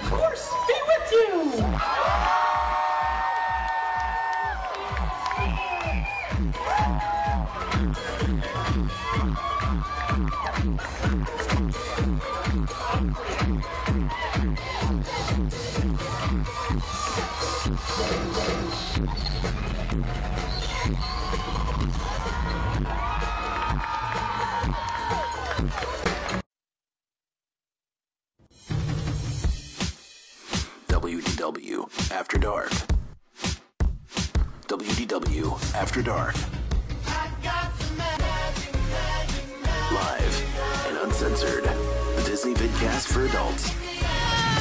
Force be with you! WDW After Dark. WDW After Dark. Live and uncensored. The Disney vidcast for adults.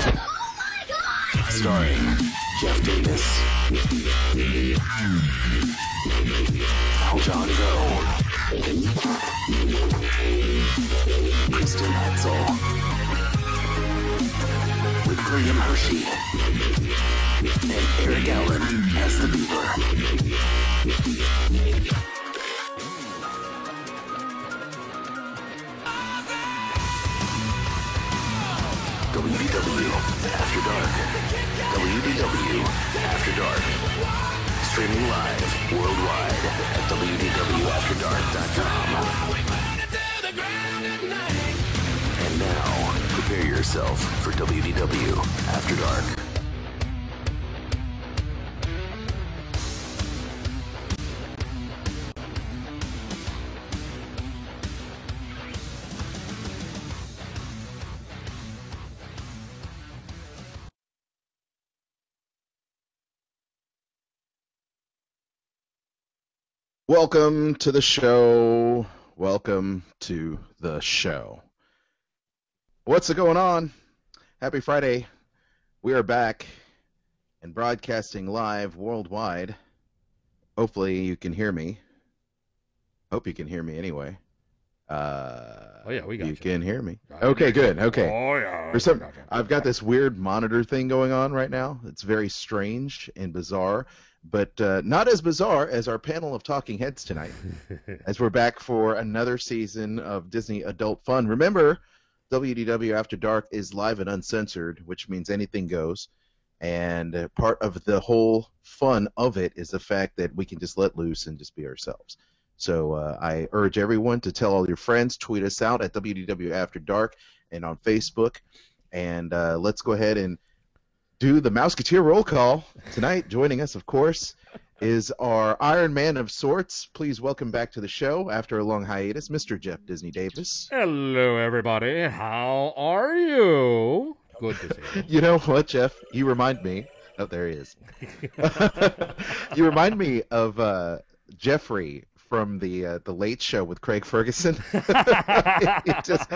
Oh my God! Starring Jeff Davis, John Doe, Kristen Hetzel, with William Hershey and Eric Allen as the Beaver. WDW After Dark. WDW After Dark. Streaming live worldwide at WDWAfterDark.com. And now, prepare yourself for WDW After Dark. Welcome to the show. Welcome to the show. What's going on? Happy Friday. We are back and broadcasting live worldwide. Hopefully you can hear me. Hope you can hear me anyway. Oh yeah, we got you. You can hear me. Okay, good. Okay. Oh yeah. I've got this weird monitor thing going on right now. It's very strange and bizarre. But not as bizarre as our panel of talking heads tonight, as we're back for another season of Disney Adult Fun. Remember, WDW After Dark is live and uncensored, which means anything goes. And part of the whole fun of it is the fact that we can just let loose and just be ourselves. So I urge everyone to tell all your friends, tweet us out at WDW After Dark and on Facebook. And let's go ahead and do the Mouseketeer roll call. Tonight, joining us, of course, is our Iron Man of sorts. Please welcome back to the show after a long hiatus, Mr. Jeff Disney Davis. Hello, everybody. How are you? Good to see you. You know what, Jeff? You remind me. Oh, there he is. You remind me of Jeffrey from the Late Show with Craig Ferguson. Just,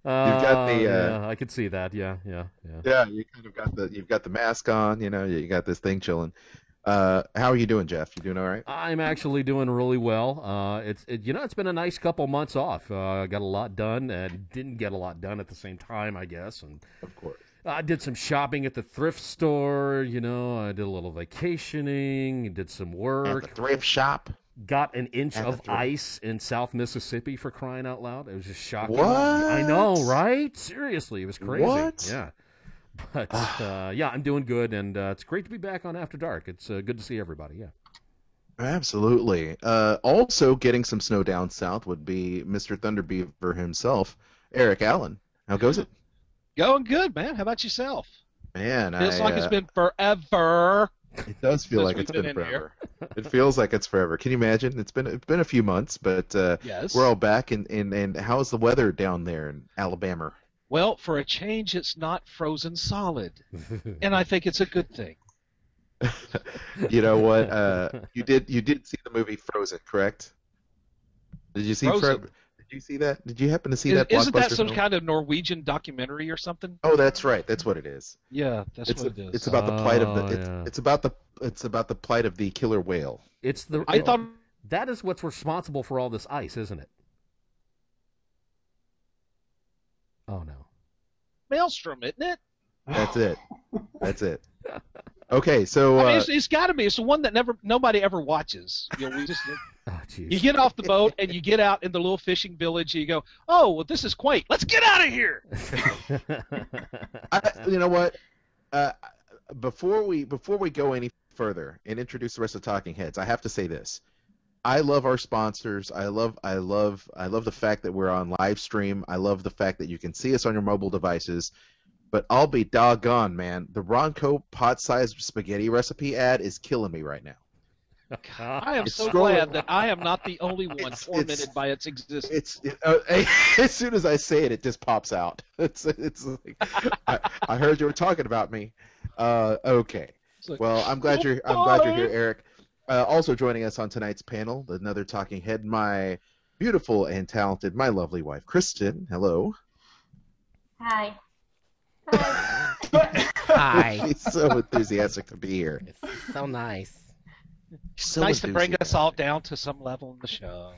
you've got the yeah, I could see that. Yeah. Yeah, you kind of got you've got the mask on, you know, you got this thing chilling. How are you doing, Jeff? You doing all right? I'm actually doing really well. It's been a nice couple months off. Got a lot done and didn't get a lot done at the same time, I guess. And Of course. I did some shopping at the thrift store. I did a little vacationing, did some At the work. thrift shop. Got an inch At the of thrift. ice in South Mississippi, for crying out loud. It was just shocking. What? I know, right? Seriously, it was crazy. What? Yeah. But, yeah, I'm doing good, and it's great to be back on After Dark. It's good to see everybody, yeah. Absolutely. Also, getting some snow down south would be Mr. Thunderbeaver himself, Eric Allen. How goes it? Going good, man. How about yourself? Man, Feels like it's been forever. It does feel since like we've it's been been in here. forever. It feels like it's forever. Can you imagine? It's been a few months, but Yes. we're all back. And how's the weather down there in Alabama? Well, for a change, it's not frozen solid, and I think it's a good thing. You know what? You did see the movie Frozen, correct? Did you see Frozen? Did you see that? Did you happen to see that Isn't that blockbuster some film? kind of Norwegian documentary or something? Oh, that's right. That's what it is. Yeah, that's It's what it is. it's about the plight of the Oh, it's, yeah. it's about the plight of the killer whale. It's the I thought that is what's responsible for all this ice, isn't it? Oh no. Maelstrom, isn't it? That's it. That's it. Okay, so I mean, it's got to be. It's the one that nobody ever watches. We just Oh jeez. you get off the boat and you get out in the little fishing village and you go, oh, well, this is quaint. Let's get out of here. you know what? Before we go any further and introduce the rest of Talking Heads, I have to say this. I love our sponsors. I love the fact that we're on live stream. I love the fact that you can see us on your mobile devices. But I'll be doggone, man. The Ronco pot-sized spaghetti recipe ad is killing me right now. I am It's so scrolling- glad that I am not the only one It's- tormented by its existence. As soon as I say it, it just pops out. It's like, I heard you were talking about me. Okay. It's like, Well, I'm glad you're here, Eric. Also joining us on tonight's panel, another talking head, my beautiful and talented, my lovely wife, Kristen. Hello. Hi. Hi. She's so enthusiastic to be here. It's so nice. So nice to bring us enthusiastic. all down to some level in the show.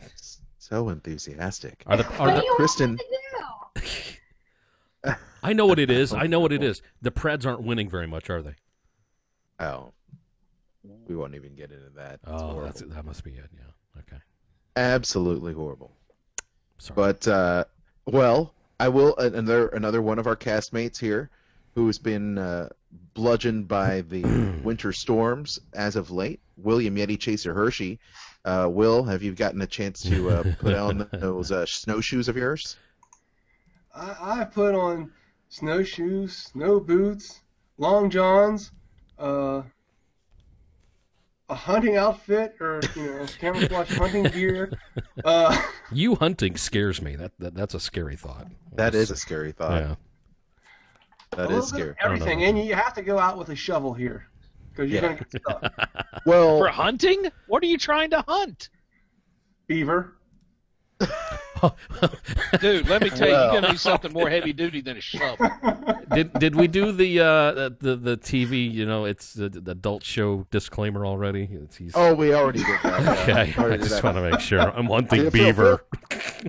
So enthusiastic. Are the What do you Kristen- want me to do? I know what it is. I know what it is. The Preds aren't winning very much, are they? Oh, we won't even get into that. It's Oh, horrible. that must be it. Yeah. Okay. Absolutely horrible. Sorry. But well, I will another one of our castmates here, who's been bludgeoned by the winter storms as of late. William Yeti Chaser Hershey. Will, have you gotten a chance to put on those snowshoes of yours? I put on snowshoes, snow boots, long johns, a hunting outfit or camouflage hunting gear. You hunting scares me. That's a scary thought. That is a scary thought. Yeah. That a is little bit scary. of everything, and you have to go out with a shovel here because you're Yeah. gonna get stuck. Well, For hunting? What are you trying to hunt? Beaver. Dude, let me tell you, Well. you're going to need something more heavy duty than a shovel. Did we do the TV? It's the adult show disclaimer already. He's- oh, we already did that. Yeah. okay. We already I did just that. want to make sure. I'm hunting Yeah, beaver.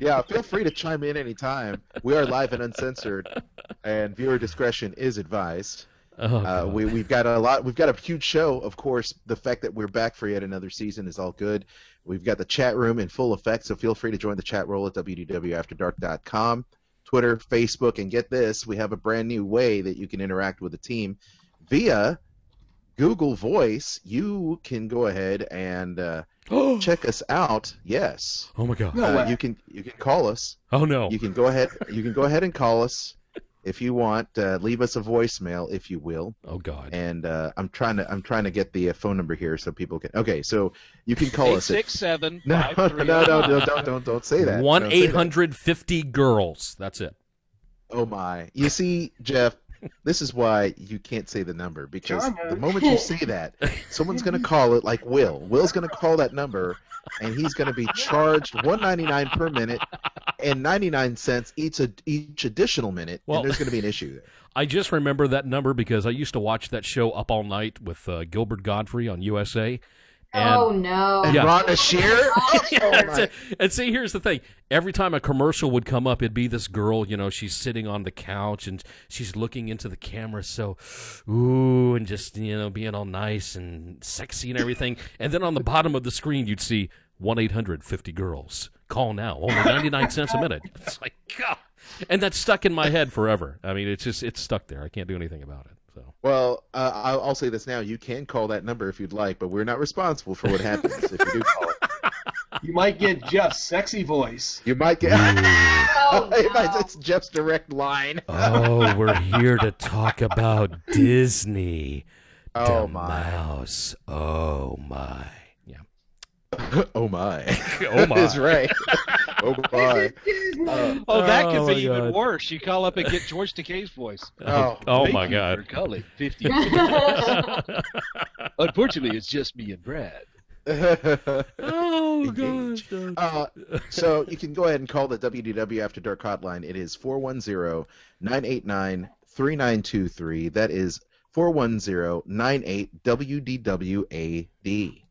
Yeah, feel free to chime in anytime. We are live and uncensored, and viewer discretion is advised. Oh, God. We've got a huge show. Of course, the fact that we're back for yet another season is all good. We've got the chat room in full effect, so feel free to join the chat roll at wdwafterdark.com, Twitter, Facebook, and get this, we have a brand new way that you can interact with the team via Google Voice. You can go ahead and check us out. Yes, Oh my God. No way. you can call us. Oh no. You can go ahead and call us if you want. Leave us a voicemail if you will. Oh God. And I'm trying to get the phone number here so people can. Okay, so you can call us. At, 867 no, don't say that. Don't say that. 1-800-50-GIRLS. That's it. Oh my! You see, Jeff, this is why you can't say the number, because John knows. the moment you say that, someone's gonna call it like Will. Will's gonna call that number, and he's gonna be charged $1.99 per minute, and 99 cents each additional minute, Well- and there's going to be an issue there. I just remember that number because I used to watch that show Up All Night with Gilbert Godfrey on USA. And Oh no. And Yeah. Rhonda Shear? Oh, my. And see, here's the thing. Every time a commercial would come up, it'd be this girl, she's sitting on the couch and she's looking into the camera so, ooh, and just, being all nice and sexy and everything. And then on the bottom of the screen, you'd see 1-800-50-GIRLS. Call now. Only 99 cents a minute. It's like, God. And that's stuck in my head forever. I mean, it's stuck there. I can't do anything about it. So. Well, I'll say this now. You can call that number if you'd like, but we're not responsible for what happens if you do call it. You might get Jeff's sexy voice. You might get... Oh, no. It's Jeff's direct line. Oh, we're here to talk about Disney. Oh, the my. mouse. Oh, my. Yeah. Oh, my. Oh, my. That's right. Oh, my. Oh, that Oh, could my be even God. worse. You call up and get George Takei's voice. Oh, Oh, Thank my you God. for calling 50. Unfortunately, it's just me and Brad. Oh, Engage. gosh. So you can go ahead and call the WDW After Dark hotline. It is 410-989-3923. That is 410-98-WDWAD.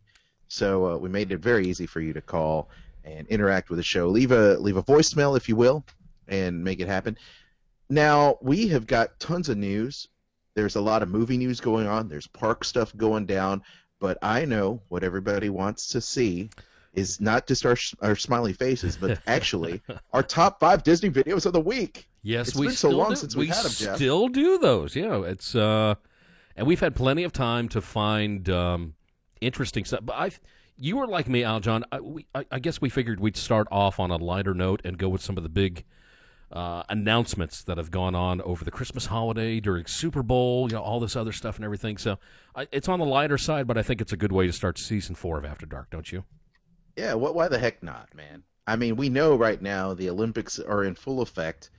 So we made it very easy for you to call and interact with the show. Leave a voicemail, if you will, and make it happen. Now, we have got tons of news. There's a lot of movie news going on. There's park stuff going down. But I know what everybody wants to see is not just our smiley faces, but actually our top 5 Disney videos of the week. Yes, It's we been so still long do. since we've had 'em, Jeff. still do those. Yeah, it's and we've had plenty of time to find interesting stuff. But you were like me, Aljon. I guess we figured we'd start off on a lighter note and go with some of the big announcements that have gone on over the Christmas holiday, during Super Bowl, all this other stuff and everything. So it's on the lighter side, but I think it's a good way to start season 4 of After Dark, don't you? Yeah, why the heck not, man? I mean, we know right now the Olympics are in full effect.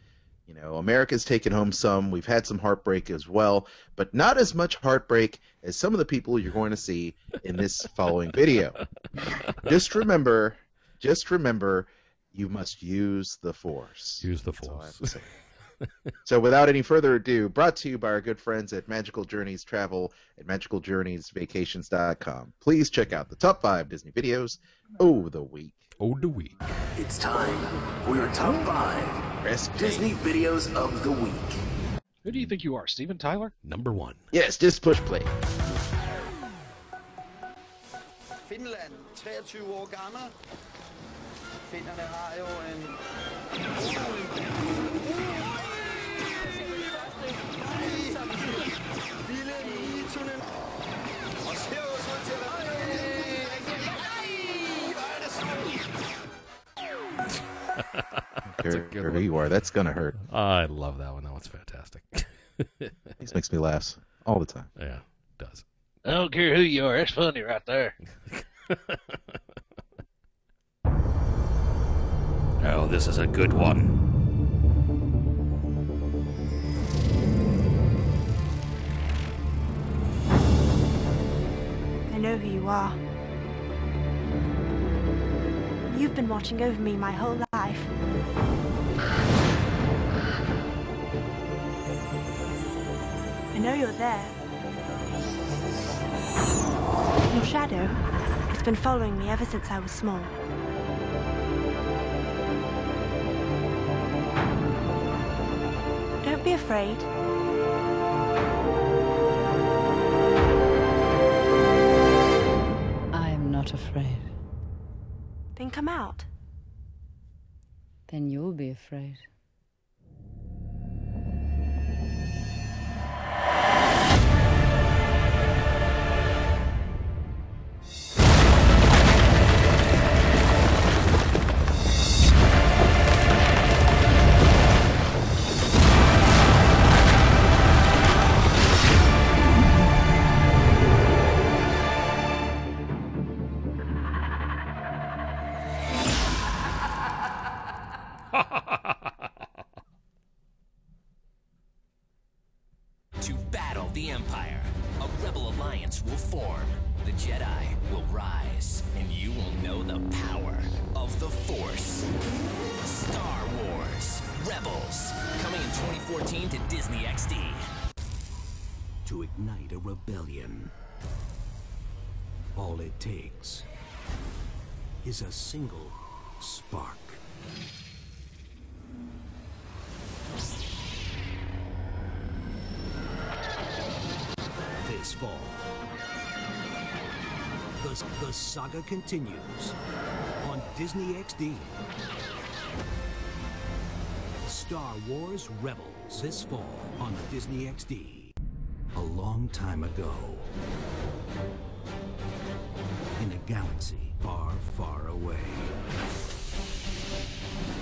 America's taken home some. We've had some heartbreak as well, but not as much heartbreak as some of the people you're going to see in this following video. Just remember, you must use the Force. Use the That's all I have Force. to say. So without any further ado, brought to you by our good friends at Magical Journeys Travel at magicaljourneysvacations.com. Please check out the top 5 Disney videos of the week. Oh, the week. It's time for your top 5 Rest Disney videos of the week. Who do you think you are, Steven Tyler? Number 1. Yes, just push play. Finland, 23 år gammel. Finnerne har jo en... Ville Mitunen. Og ser jo så til at... Wherever you are, that's gonna hurt. I love that one. That one's fantastic. This makes me laugh all the time. Yeah, it does. I don't care who you are. That's funny right there. Oh, this is a good one. I know who you are. You've been watching over me my whole life. I know you're there. Your shadow has been following me ever since I was small. Don't be afraid. I am not afraid. Then come out. Then you'll be afraid. To battle the Empire, a rebel alliance will form. The Jedi will rise, and you will know the power of the Force. Star Rebels, coming in 2014 to Disney XD. To ignite a rebellion, all it takes is a single spark. This fall, the saga continues on Disney XD. Star Wars Rebels this fall on Disney XD. A long time ago, in a galaxy far, far away,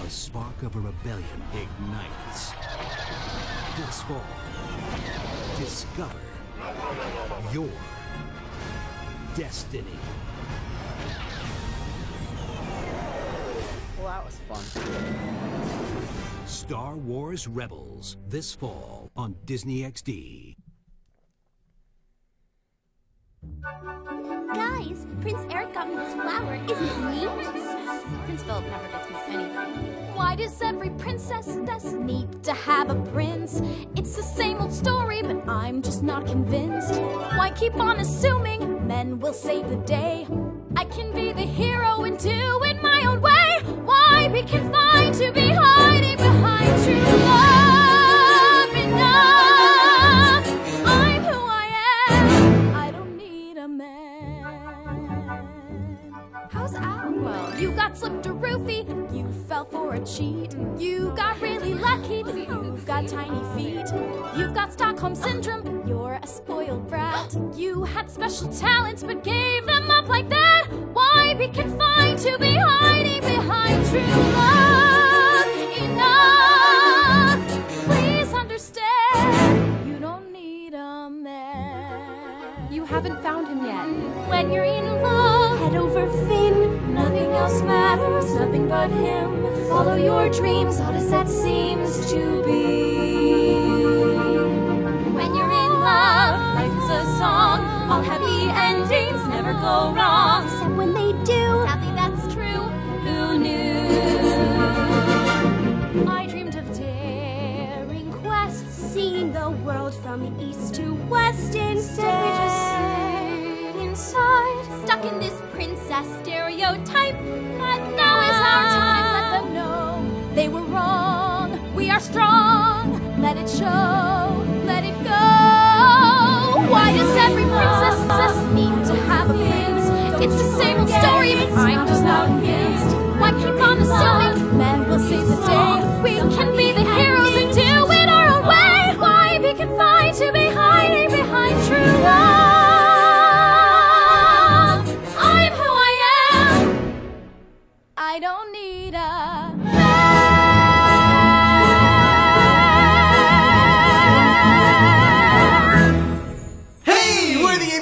a spark of a rebellion ignites. This fall, discover your destiny. Well, that was fun. Star Wars Rebels this fall on Disney XD. Guys, Prince Eric got me this flower. Isn't it neat? Prince Philip never gets me anything. Why does every princess need to have a prince? It's the same old story, but I'm just not convinced. Why keep on assuming men will save the day? I can be the hero and do it my own way. Why be confined to be hiding behind true love? Enough! I'm who I am. I don't need a man. How's Al? Well, you got slipped a roofie. You fell for a cheat. You got really lucky, but you've got tiny feet. You've got Stockholm Syndrome. You're a spoiled brat. You had special talents, but gave them up like that. Why be confined to be hiding behind true love? Enough! Please understand, you don't need a man. You haven't found him yet. When you're in love, head over fin. Nothing else matters, nothing but him. Follow your dreams, odd as that seems to be. When you're in love, life is a song. All happy endings never go wrong. Except when they do. Sadly, that's true. Who knew? I dreamed of daring quests, seeing the world from east to west. Instead, we just stayed inside, stuck in this princess stereotype. But now is our time. Let them know they were wrong. We are strong. Let it show. Let it go. Why does every princess need to have a prince? It's the same old story, but I'm just not convinced. Why keep on assuming men will save the day? We can be the heroes and do it our own way. Why be confined to be hiding behind true love? I'm who I am. I don't need a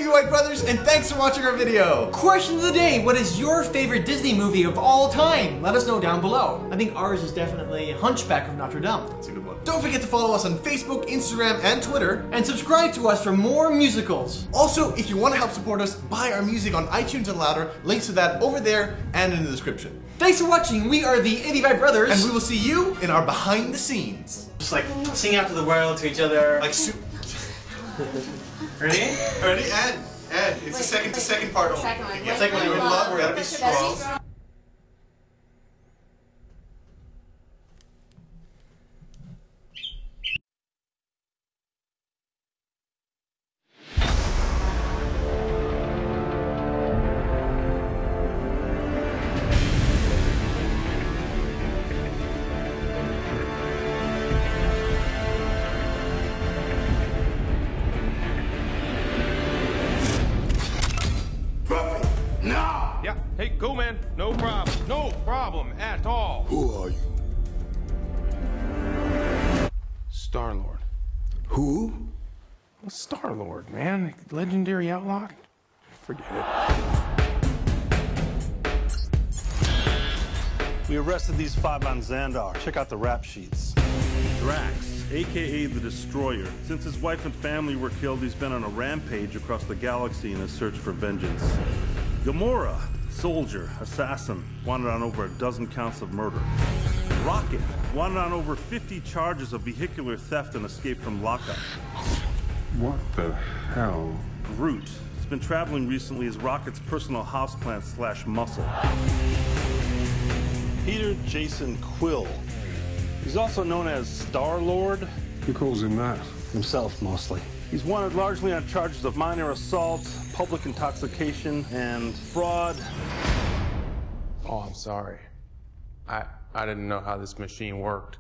White Brothers, and thanks for watching our video. Question of the day: what is your favorite Disney movie of all time? Let us know down below. I think ours is definitely Hunchback of Notre Dame. That's a good one. Don't forget to follow us on Facebook, Instagram, and Twitter. And subscribe to us for more musicals. Also, if you want to help support us, buy our music on iTunes and Louder. Links to that over there and in the description. Thanks for watching. We are the Indie Vibe Brothers. And we will see you in our behind the scenes. Just like sing out to the world, to each other. Like Ready? Ready? And it's the second part only. Second one. In love, we gotta be strong. Yeah, hey, go, man. No problem. No problem at all. Who are you? Star-Lord. Who? Well, Star-Lord, man. Legendary outlaw. Forget it. We arrested these five on Xandar. Check out the rap sheets. Drax, aka the Destroyer. Since his wife and family were killed, he's been on a rampage across the galaxy in his search for vengeance. Gamora, soldier, assassin, wanted on over a dozen counts of murder. Rocket, wanted on over 50 charges of vehicular theft and escape from lockup. What the hell? Groot has been traveling recently as Rocket's personal houseplant / muscle. Peter Jason Quill. He's also known as Star-Lord. Who calls him that? Himself, mostly. He's wanted largely on charges of minor assault, public intoxication, and fraud. Oh, I'm sorry. I didn't know how this machine worked.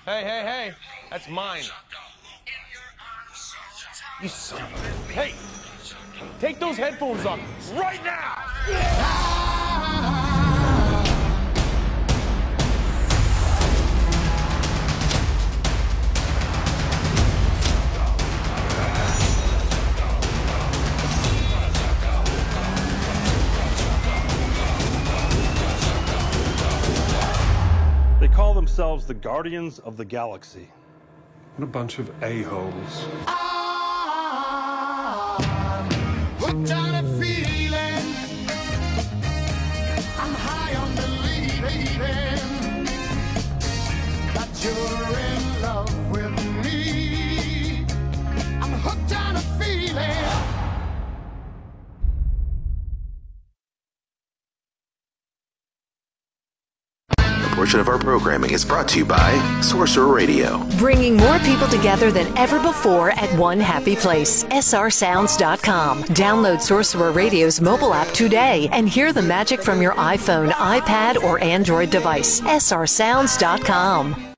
Hey, that's mine. You son of a... Hey, take those headphones off right now! They call themselves the Guardians of the Galaxy. What a bunch of a-holes. Hooked on a feeling. I'm high on believing that you're in love with me. I'm hooked on a feeling. A portion of our programming is brought to you by Sorcerer Radio. Bringing more people together than ever before at one happy place. srsounds.com. Download Sorcerer Radio's mobile app today and hear the magic from your iPhone, iPad, or Android device. srsounds.com.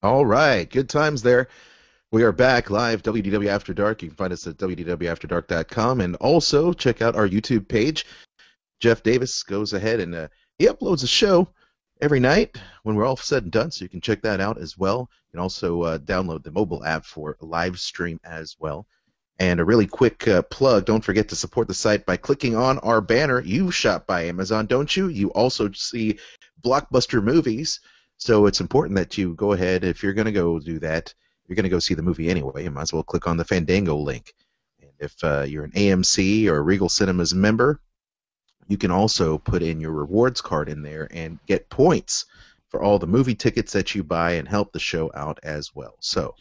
All right, good times there. We are back live, WDW After Dark. You can find us at wdwafterdark.com, and also check out our YouTube page. Jeff Davis goes ahead and he uploads a show every night when we're all said and done, so you can check that out as well. You can also download the mobile app for live stream as well. And a really quick plug, don't forget to support the site by clicking on our banner. You shop by Amazon, don't you? You also see Blockbuster movies. So it's important that you go ahead, if you're going to go do that, you're going to go see the movie anyway, you might as well click on the Fandango link. And if you're an AMC or Regal Cinemas member, you can also put in your rewards card in there and get points for all the movie tickets that you buy and help the show out as well. So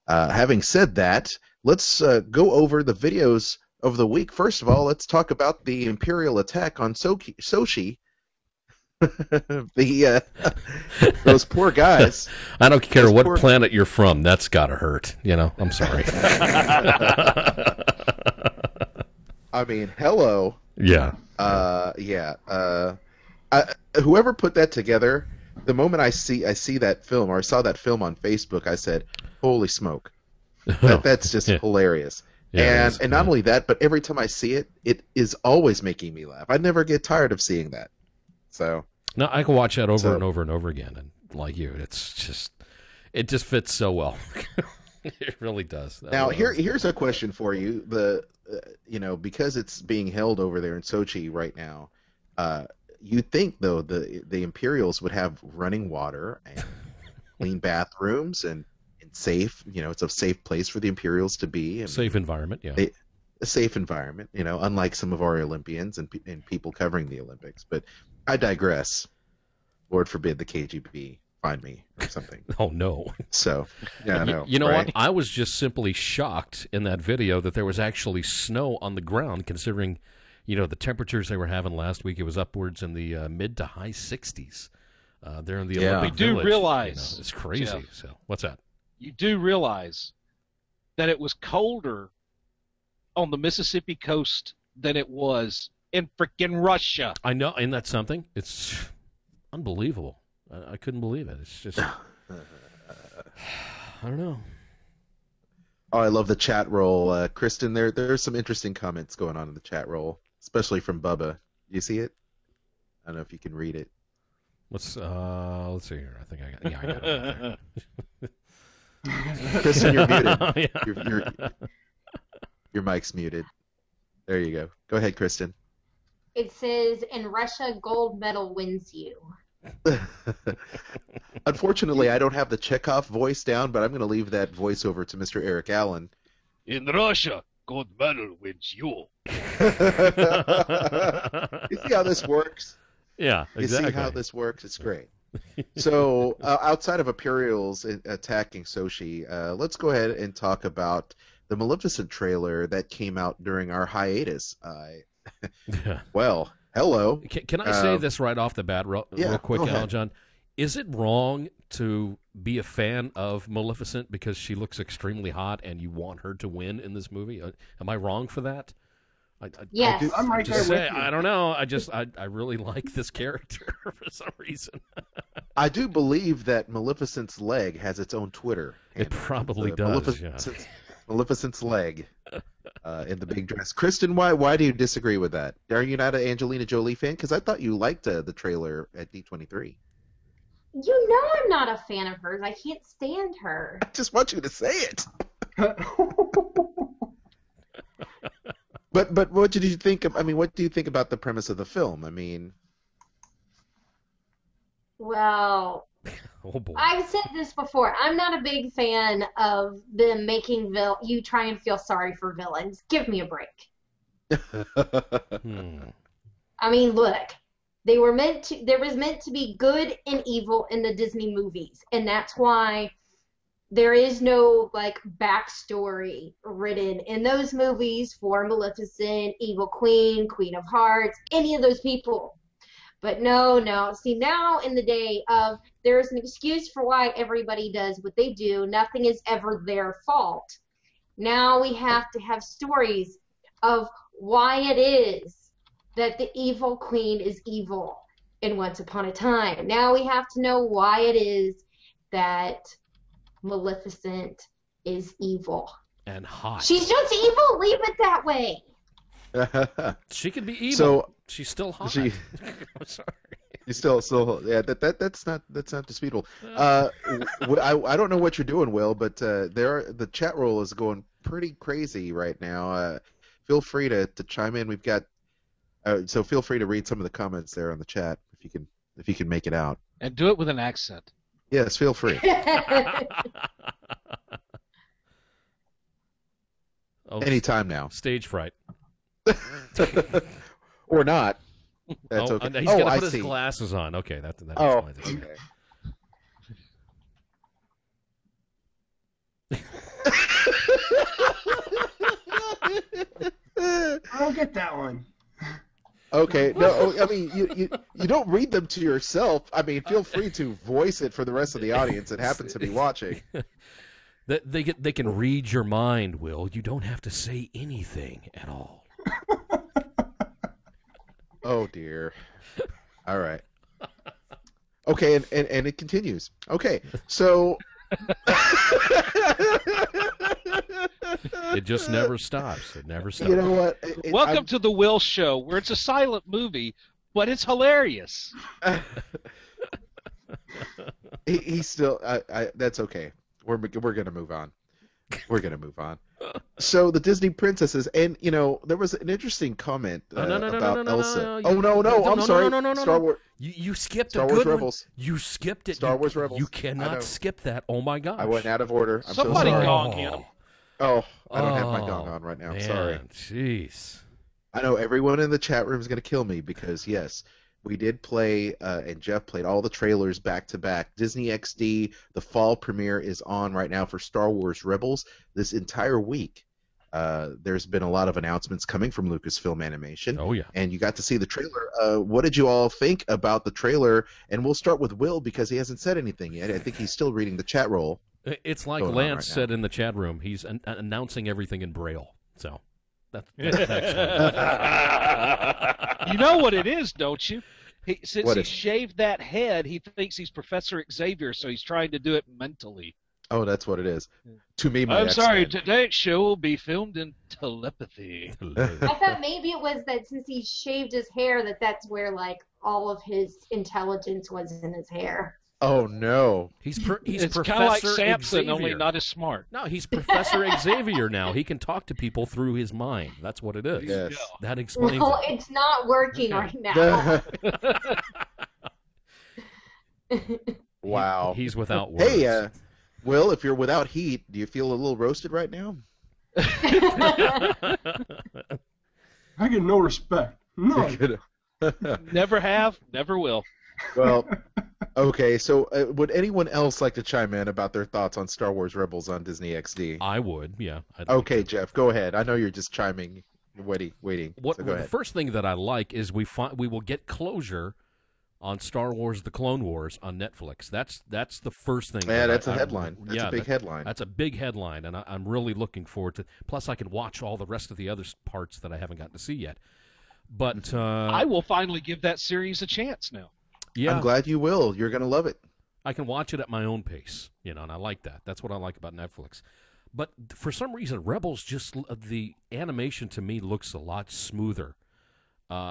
having said that, let's go over the videos of the week. First of all, let's talk about the Imperial attack on Sochi. Those poor guys. I don't care what planet you're from. That's gotta hurt. You know, I'm sorry. I mean, hello. Yeah. Whoever put that together, the moment I see that film, or I saw that film on Facebook, I said, "Holy smoke!" That's just hilarious. Yeah, and not only that, but every time I see it, it is always making me laugh. I never get tired of seeing that. So no, I can watch that over and over and over again, and like you, it just fits so well. It really does. Now here's a question for you: because it's being held over there in Sochi right now, you think though the Imperials would have running water and clean bathrooms and safe? It's a safe place for the Imperials to be. And safe environment, yeah. A safe environment, unlike some of our Olympians and people covering the Olympics. But I digress. Lord forbid the KGB find me or something. Oh, no. So, yeah, no. You know what? I was just simply shocked in that video that there was actually snow on the ground, considering, the temperatures they were having last week. It was upwards in the mid to high 60s there in the Olympic Village. We do realize. It's crazy. Jeff, so, what's that? You do realize that it was colder on the Mississippi coast than it was in freaking Russia. I know, and that's something. It's unbelievable. I couldn't believe it. It's just I don't know. Oh, I love the chat roll. Kristen, there's some interesting comments going on in the chat roll, especially from Bubba. You see it? I don't know if you can read it. Let's see here. I think I got it. Kristen, you're muted. Yeah. Your mic's muted. There you go. Go ahead, Kristen. It says, in Russia, gold medal wins you. Unfortunately, I don't have the Chekhov voice down, but I'm going to leave that voice over to Mr. Eric Allen. In Russia, gold medal wins you. You see how this works? Yeah, exactly. You see how this works? It's great. So, outside of Imperials attacking Sochi, let's go ahead and talk about the Maleficent trailer that came out during our hiatus. Well, hello. Can I say this right off the bat, real quick, Aljon? Is it wrong to be a fan of Maleficent because she looks extremely hot and you want her to win in this movie? Am I wrong for that? Yes. I'm right there with you. I don't know. I really like this character for some reason. I do believe that Maleficent's leg has its own Twitter. It probably does. Maleficent's leg in the big dress. Kristen, why do you disagree with that? Are you not an Angelina Jolie fan? Because I thought you liked the trailer at D23. You know I'm not a fan of hers. I can't stand her. I just want you to say it. But what did you think of? I mean, what do you think about the premise of the film? I mean, well, oh boy. I've said this before. I'm not a big fan of them making you try and feel sorry for villains. Give me a break. I mean, look, there was meant to be good and evil in the Disney movies, and that's why there is no backstory written in those movies for Maleficent, Evil Queen, Queen of Hearts, any of those people. But no. See, now in the day of there's an excuse for why everybody does what they do. Nothing is ever their fault. Now we have to have stories of why it is that the evil queen is evil in Once Upon a Time. Now we have to know why it is that Maleficent is evil. And hot. She's just evil. Leave it that way. She could be evil. So she's still hot. I'm sorry. She's still that's not disputable. I don't know what you're doing, Will, but the chat roll is going pretty crazy right now. Feel free to chime in. We've got so feel free to read some of the comments there on the chat if you can make it out. And do it with an accent. Yes, feel free. Anytime now. Stage fright. Or not. That's okay. He's going to put his glasses on. Okay, that explains it. Okay. I don't get that one. Okay, no, I mean you don't read them to yourself. I mean, feel free to voice it for the rest of the audience that happens to be watching. They can read your mind, Will. You don't have to say anything at all. Oh dear. All right. Okay, and it continues. Okay, so it just never stops. It never stops. You know what? Welcome to the Will Show, where it's a silent movie, but it's hilarious. He's still. That's okay. We're gonna move on. We're gonna move on. So the Disney princesses, and there was an interesting comment about Elsa. I'm sorry. No. Star Wars. You skipped Star a Wars good Rebels. one. You skipped it. Star Wars Rebels. You cannot skip that. Oh my gosh. I went out of order. I'm Somebody so sorry. gong him. Oh, I don't have my gong on right now. I'm sorry. Jeez. I know everyone in the chat room is going to kill me because, yes, we did play, and Jeff played all the trailers back to back. Disney XD, the fall premiere is on right now for Star Wars Rebels. This entire week, there's been a lot of announcements coming from Lucasfilm Animation. Oh, yeah. And you got to see the trailer. What did you all think about the trailer? And we'll start with Will because he hasn't said anything yet. I think he's still reading the chat roll. It's like Lance said in the chat room. He's announcing everything in Braille. So that's You know what it is, don't you? Since What he is- shaved that head, he thinks he's Professor Xavier, so he's trying to do it mentally. Oh, that's what it is. To me, my I'm X-Men. sorry, today's show will be filmed in telepathy. I thought maybe it was that since he shaved his hair, that's where like all of his intelligence was in his hair. Oh no. He's It's Professor kind of like Samson, Xavier. only not as smart. No, he's Professor Xavier now. He can talk to people through his mind. That's what it is. Yes. That explains No, it. it's not working right now. Wow. He's without words. Hey, Will, if you're without heat, do you feel a little roasted right now? I get no respect. No. Never have, never will. Well, okay, so would anyone else like to chime in about their thoughts on Star Wars Rebels on Disney XD? I would, yeah. Okay, Jeff, go ahead. I know you're just chiming, waiting. What So go the ahead. first thing that I like is we will get closure on Star Wars: The Clone Wars on Netflix. That's the first thing. Yeah, that that's a headline. That's a big that- headline. That's a big headline, and I'm really looking forward to. Plus, I can watch all the rest of the other parts that I haven't gotten to see yet. But I will finally give that series a chance now. yeah, I'm glad you will. You're going to love it. I can watch it at my own pace, and I like that. That's what I like about Netflix. But for some reason, Rebels the animation to me looks a lot smoother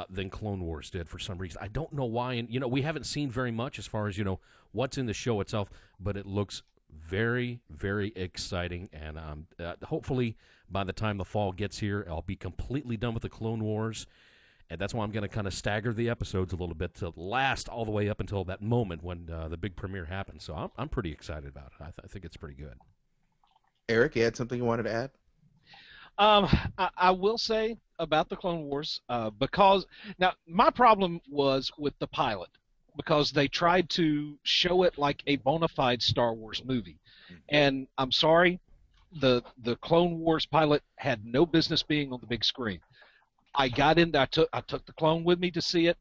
than Clone Wars did for some reason. I don't know why, and we haven't seen very much as far as what's in the show itself, but it looks very, very exciting. And hopefully, by the time the fall gets here, I'll be completely done with the Clone Wars. And that's why I'm going to kind of stagger the episodes a little bit to last all the way up until that moment when the big premiere happens. So I'm pretty excited about it. I think it's pretty good. Eric, you had something you wanted to add? I will say about the Clone Wars because now my problem was with the pilot because they tried to show it like a bona fide Star Wars movie, and I'm sorry, the Clone Wars pilot had no business being on the big screen. I got in. I took the clone with me to see it,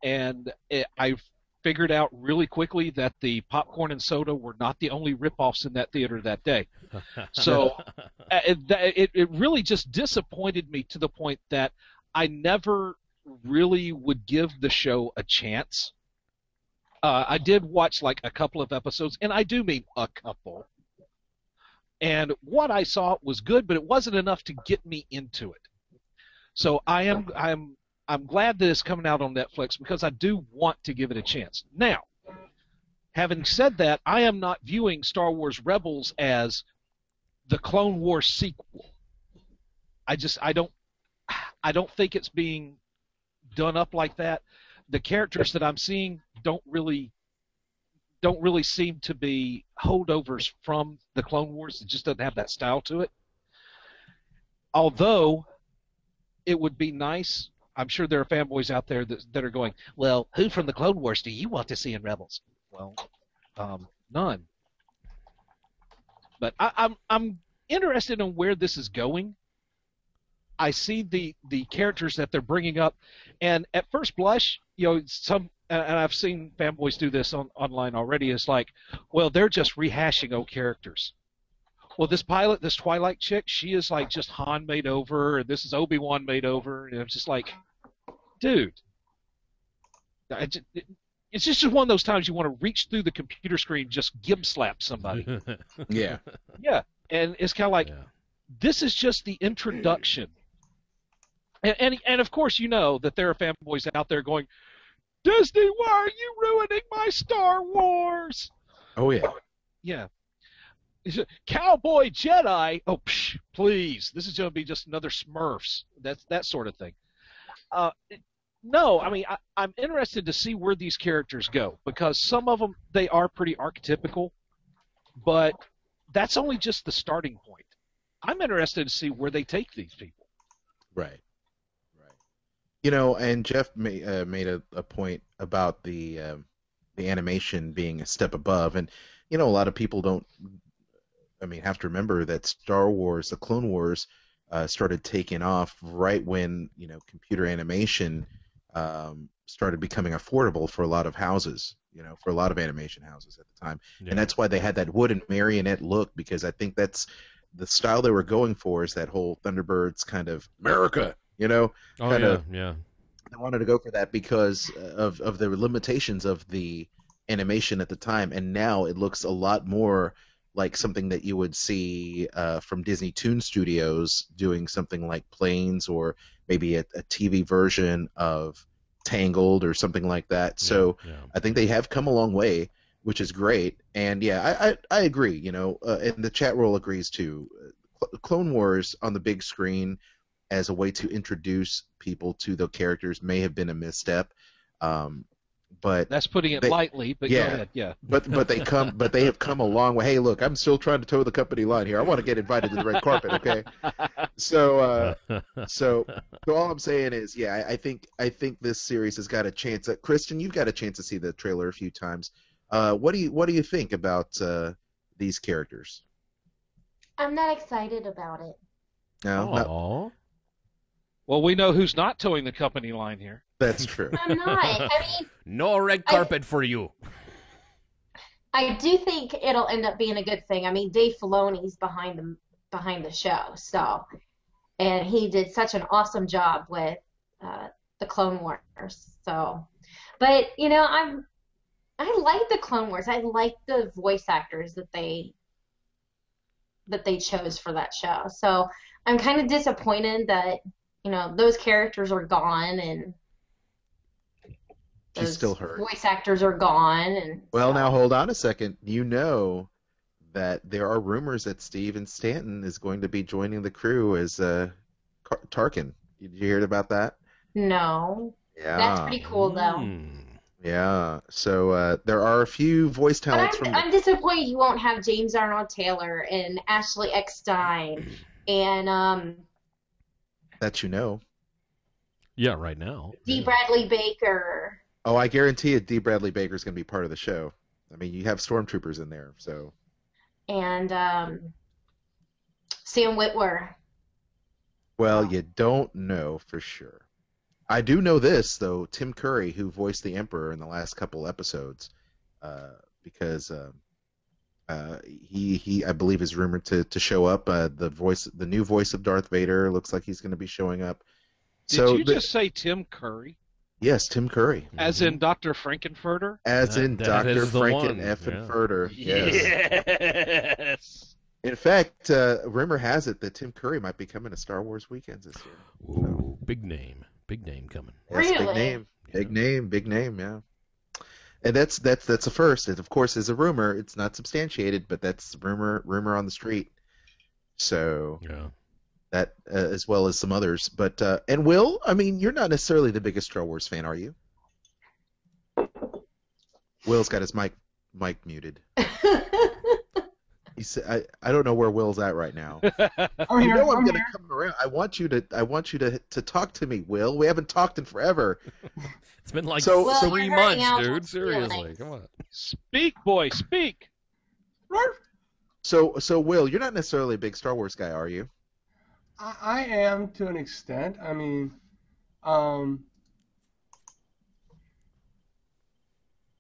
and I figured out really quickly that the popcorn and soda were not the only ripoffs in that theater that day. So it really just disappointed me to the point that I never really would give the show a chance. I did watch like a couple of episodes, and I do mean a couple. And what I saw was good, but it wasn't enough to get me into it. So I'm glad that it's coming out on Netflix because I do want to give it a chance. Now, having said that, I am not viewing Star Wars Rebels as the Clone Wars sequel. I don't think it's being done up like that. The characters that I'm seeing don't really seem to be holdovers from the Clone Wars. It just doesn't have that style to it. Although it would be nice. I'm sure there are fanboys out there that are going, well, who from the Clone Wars do you want to see in Rebels? Well, none. But I'm interested in where this is going. I see the characters that they're bringing up, and at first blush, and I've seen fanboys do this online already. It's like, well, they're just rehashing old characters. Well, this Twilight chick, she is like just Han made over, and this is Obi-Wan made over, and it's just like, dude, it's just one of those times you want to reach through the computer screen, just gib slap somebody. Yeah. Yeah, and it's kind of like, this is just the introduction. And of course you know that there are fanboys out there going, Disney, why are you ruining my Star Wars? Oh, yeah. Yeah. Cowboy Jedi. Oh, please! This is going to be just another Smurfs. That's that sort of thing. No, I mean I'm interested to see where these characters go because some of them they are pretty archetypical, but that's only just the starting point. I'm interested to see where they take these people. Right. And Jeff made a point about the animation being a step above, and a lot of people don't. Have to remember that Star Wars, the Clone Wars, started taking off right when computer animation started becoming affordable for a lot of houses, for a lot of animation houses at the time, and that's why they had that wooden marionette look because I think that's the style they were going for is that whole Thunderbirds kind of America, They wanted to go for that because of the limitations of the animation at the time, and now it looks a lot more like something that you would see from Disney Toon Studios doing something like Planes, or maybe a TV version of Tangled or something like that. So I think they have come a long way, which is great. And yeah, I agree, you know, and the chat roll agrees too. Clone Wars on the big screen as a way to introduce people to the characters may have been a misstep. But that's putting it lightly, but yeah, go ahead. Yeah. But they have come a long way. Hey, look, I'm still trying to toe the company line here. I want to get invited to the red carpet, okay? So all I'm saying is, yeah, I think this series has got a chance. Kristen, you've got a chance to see the trailer a few times. What do you think about these characters? I'm not excited about it. No. Well, we know who's not towing the company line here. That's true. I'm not. I mean, no red carpet for you. I do think it'll end up being a good thing. I mean, Dave Filoni's behind the show, so, and he did such an awesome job with the Clone Wars. So, but you know, I like the Clone Wars. I like the voice actors that they chose for that show. So I'm kind of disappointed that, you know, those characters are gone and she's still hurt. Voice actors are gone. And well, now hold on a second. You know that there are rumors that Steven Stanton is going to be joining the crew as Tarkin. Did you hear about that? No. Yeah. That's pretty cool, though. Yeah. So there are a few voice talents but I'm disappointed you won't have James Arnold Taylor and Ashley Eckstein and that you know. Yeah, right now. D. Bradley Baker. Oh, I guarantee it. D. Bradley Baker is going to be part of the show. I mean, you have stormtroopers in there, so. And Sam Witwer. Well, you don't know for sure. I do know this though. Tim Curry, who voiced the Emperor in the last couple episodes, because he I believe is rumored to show up. The new voice of Darth Vader looks like he's going to be showing up. Did you just say Tim Curry? Yes, Tim Curry. As in Dr. Frankenfurter? As in Dr. Frankenfurter. Yes. In fact, rumor has it that Tim Curry might be coming to Star Wars Weekends this year. Ooh, big name coming. Yes, really? Big name, yeah. And that's a first. It of course is a rumor. It's not substantiated, but that's rumor on the street. So yeah. That as well as some others. But and Will, I mean, you're not necessarily the biggest Star Wars fan, are you? Will's got his mic muted. He said, I don't know where Will's at right now. I'm going to come around. I want you to talk to me, Will. We haven't talked in forever. It's been like 3 months, dude. Seriously, come on. Speak, boy, speak. So Will, you're not necessarily a big Star Wars guy, are you? I am to an extent. I mean,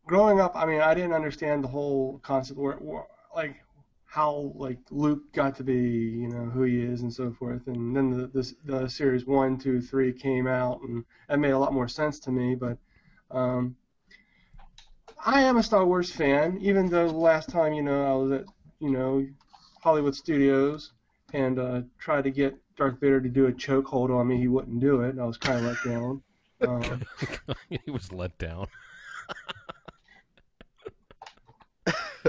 growing up, I mean, I didn't understand the whole concept where like how like Luke got to be, you know, who he is and so forth. And then the series 1, 2, 3 came out, and that made a lot more sense to me. But I am a Star Wars fan, even though the last time, you know, I was at, you know, Hollywood Studios and tried to get Darth Vader to do a chokehold on me. He wouldn't do it. I was kind of let down. He was let down.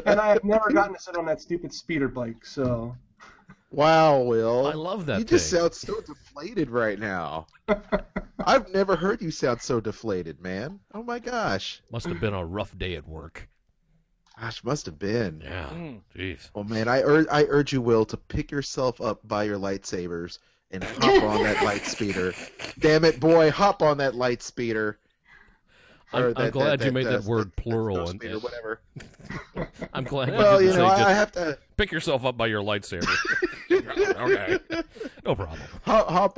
And I have never gotten to sit on that stupid speeder bike, so. Wow, Will. I love that You just sound so deflated right now. I've never heard you sound so deflated, man. Oh my gosh. Must have been a rough day at work. Gosh, must have been. Yeah. Jeez. Well, man, I urge you, Will, to pick yourself up by your lightsabers and hop on that light speeder. Damn it, boy, hop on that light speeder. I'm glad you made that word plural. Or whatever. I'm glad. Well, you know, say I have to pick yourself up by your lightsaber. Okay, no problem. Hop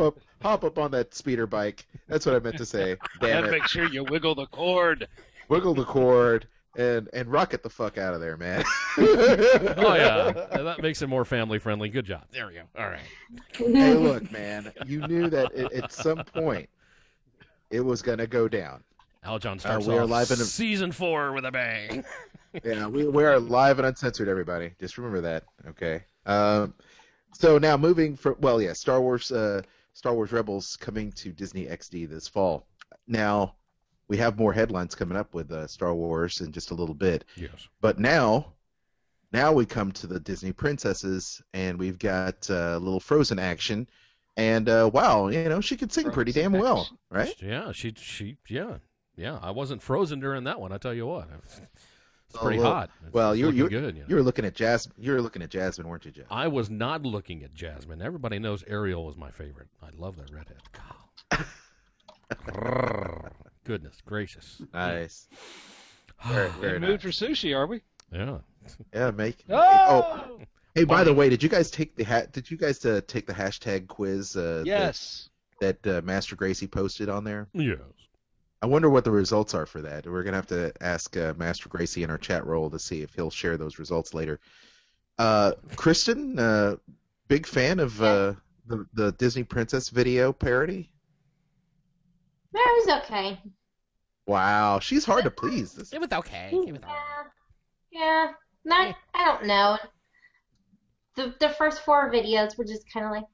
up on that speeder bike. That's what I meant to say. Damn it! Make sure you wiggle the cord. Wiggle the cord and rocket the fuck out of there, man. Oh yeah, that makes it more family friendly. Good job. There we go. All right. Hey, look, man. You knew that at some point it was gonna go down. Al John starts we are off live in season 4 with a bang. Yeah, we are live and uncensored, everybody. Just remember that, okay? So now moving from, Star Wars Rebels coming to Disney XD this fall. Now, we have more headlines coming up with Star Wars in just a little bit. Yes. But now we come to the Disney princesses, and we've got a little Frozen action. And, wow, she could sing pretty damn well, right? Yeah, yeah. I wasn't frozen during that one, I tell you what. It's pretty well, hot. Well, it's you good. were looking at Jasmine. You were looking at Jasmine, weren't you, Jeff? I was not looking at Jasmine. Everybody knows Ariel was my favorite. I love that redhead. God. Goodness gracious. Nice. Very mood for sushi, are we? Yeah. Yeah, Oh! Hey, by the way, did you guys take the take the hashtag quiz? Yes. That Master Gracie posted on there. Yes. I wonder what the results are for that. We're gonna have to ask Master Gracie in our chat roll to see if he'll share those results later. Kristen, big fan of the Disney Princess video parody. It was okay. Wow, she's hard to please. It was okay. Yeah. I don't know. The first 4 videos were just kind of like,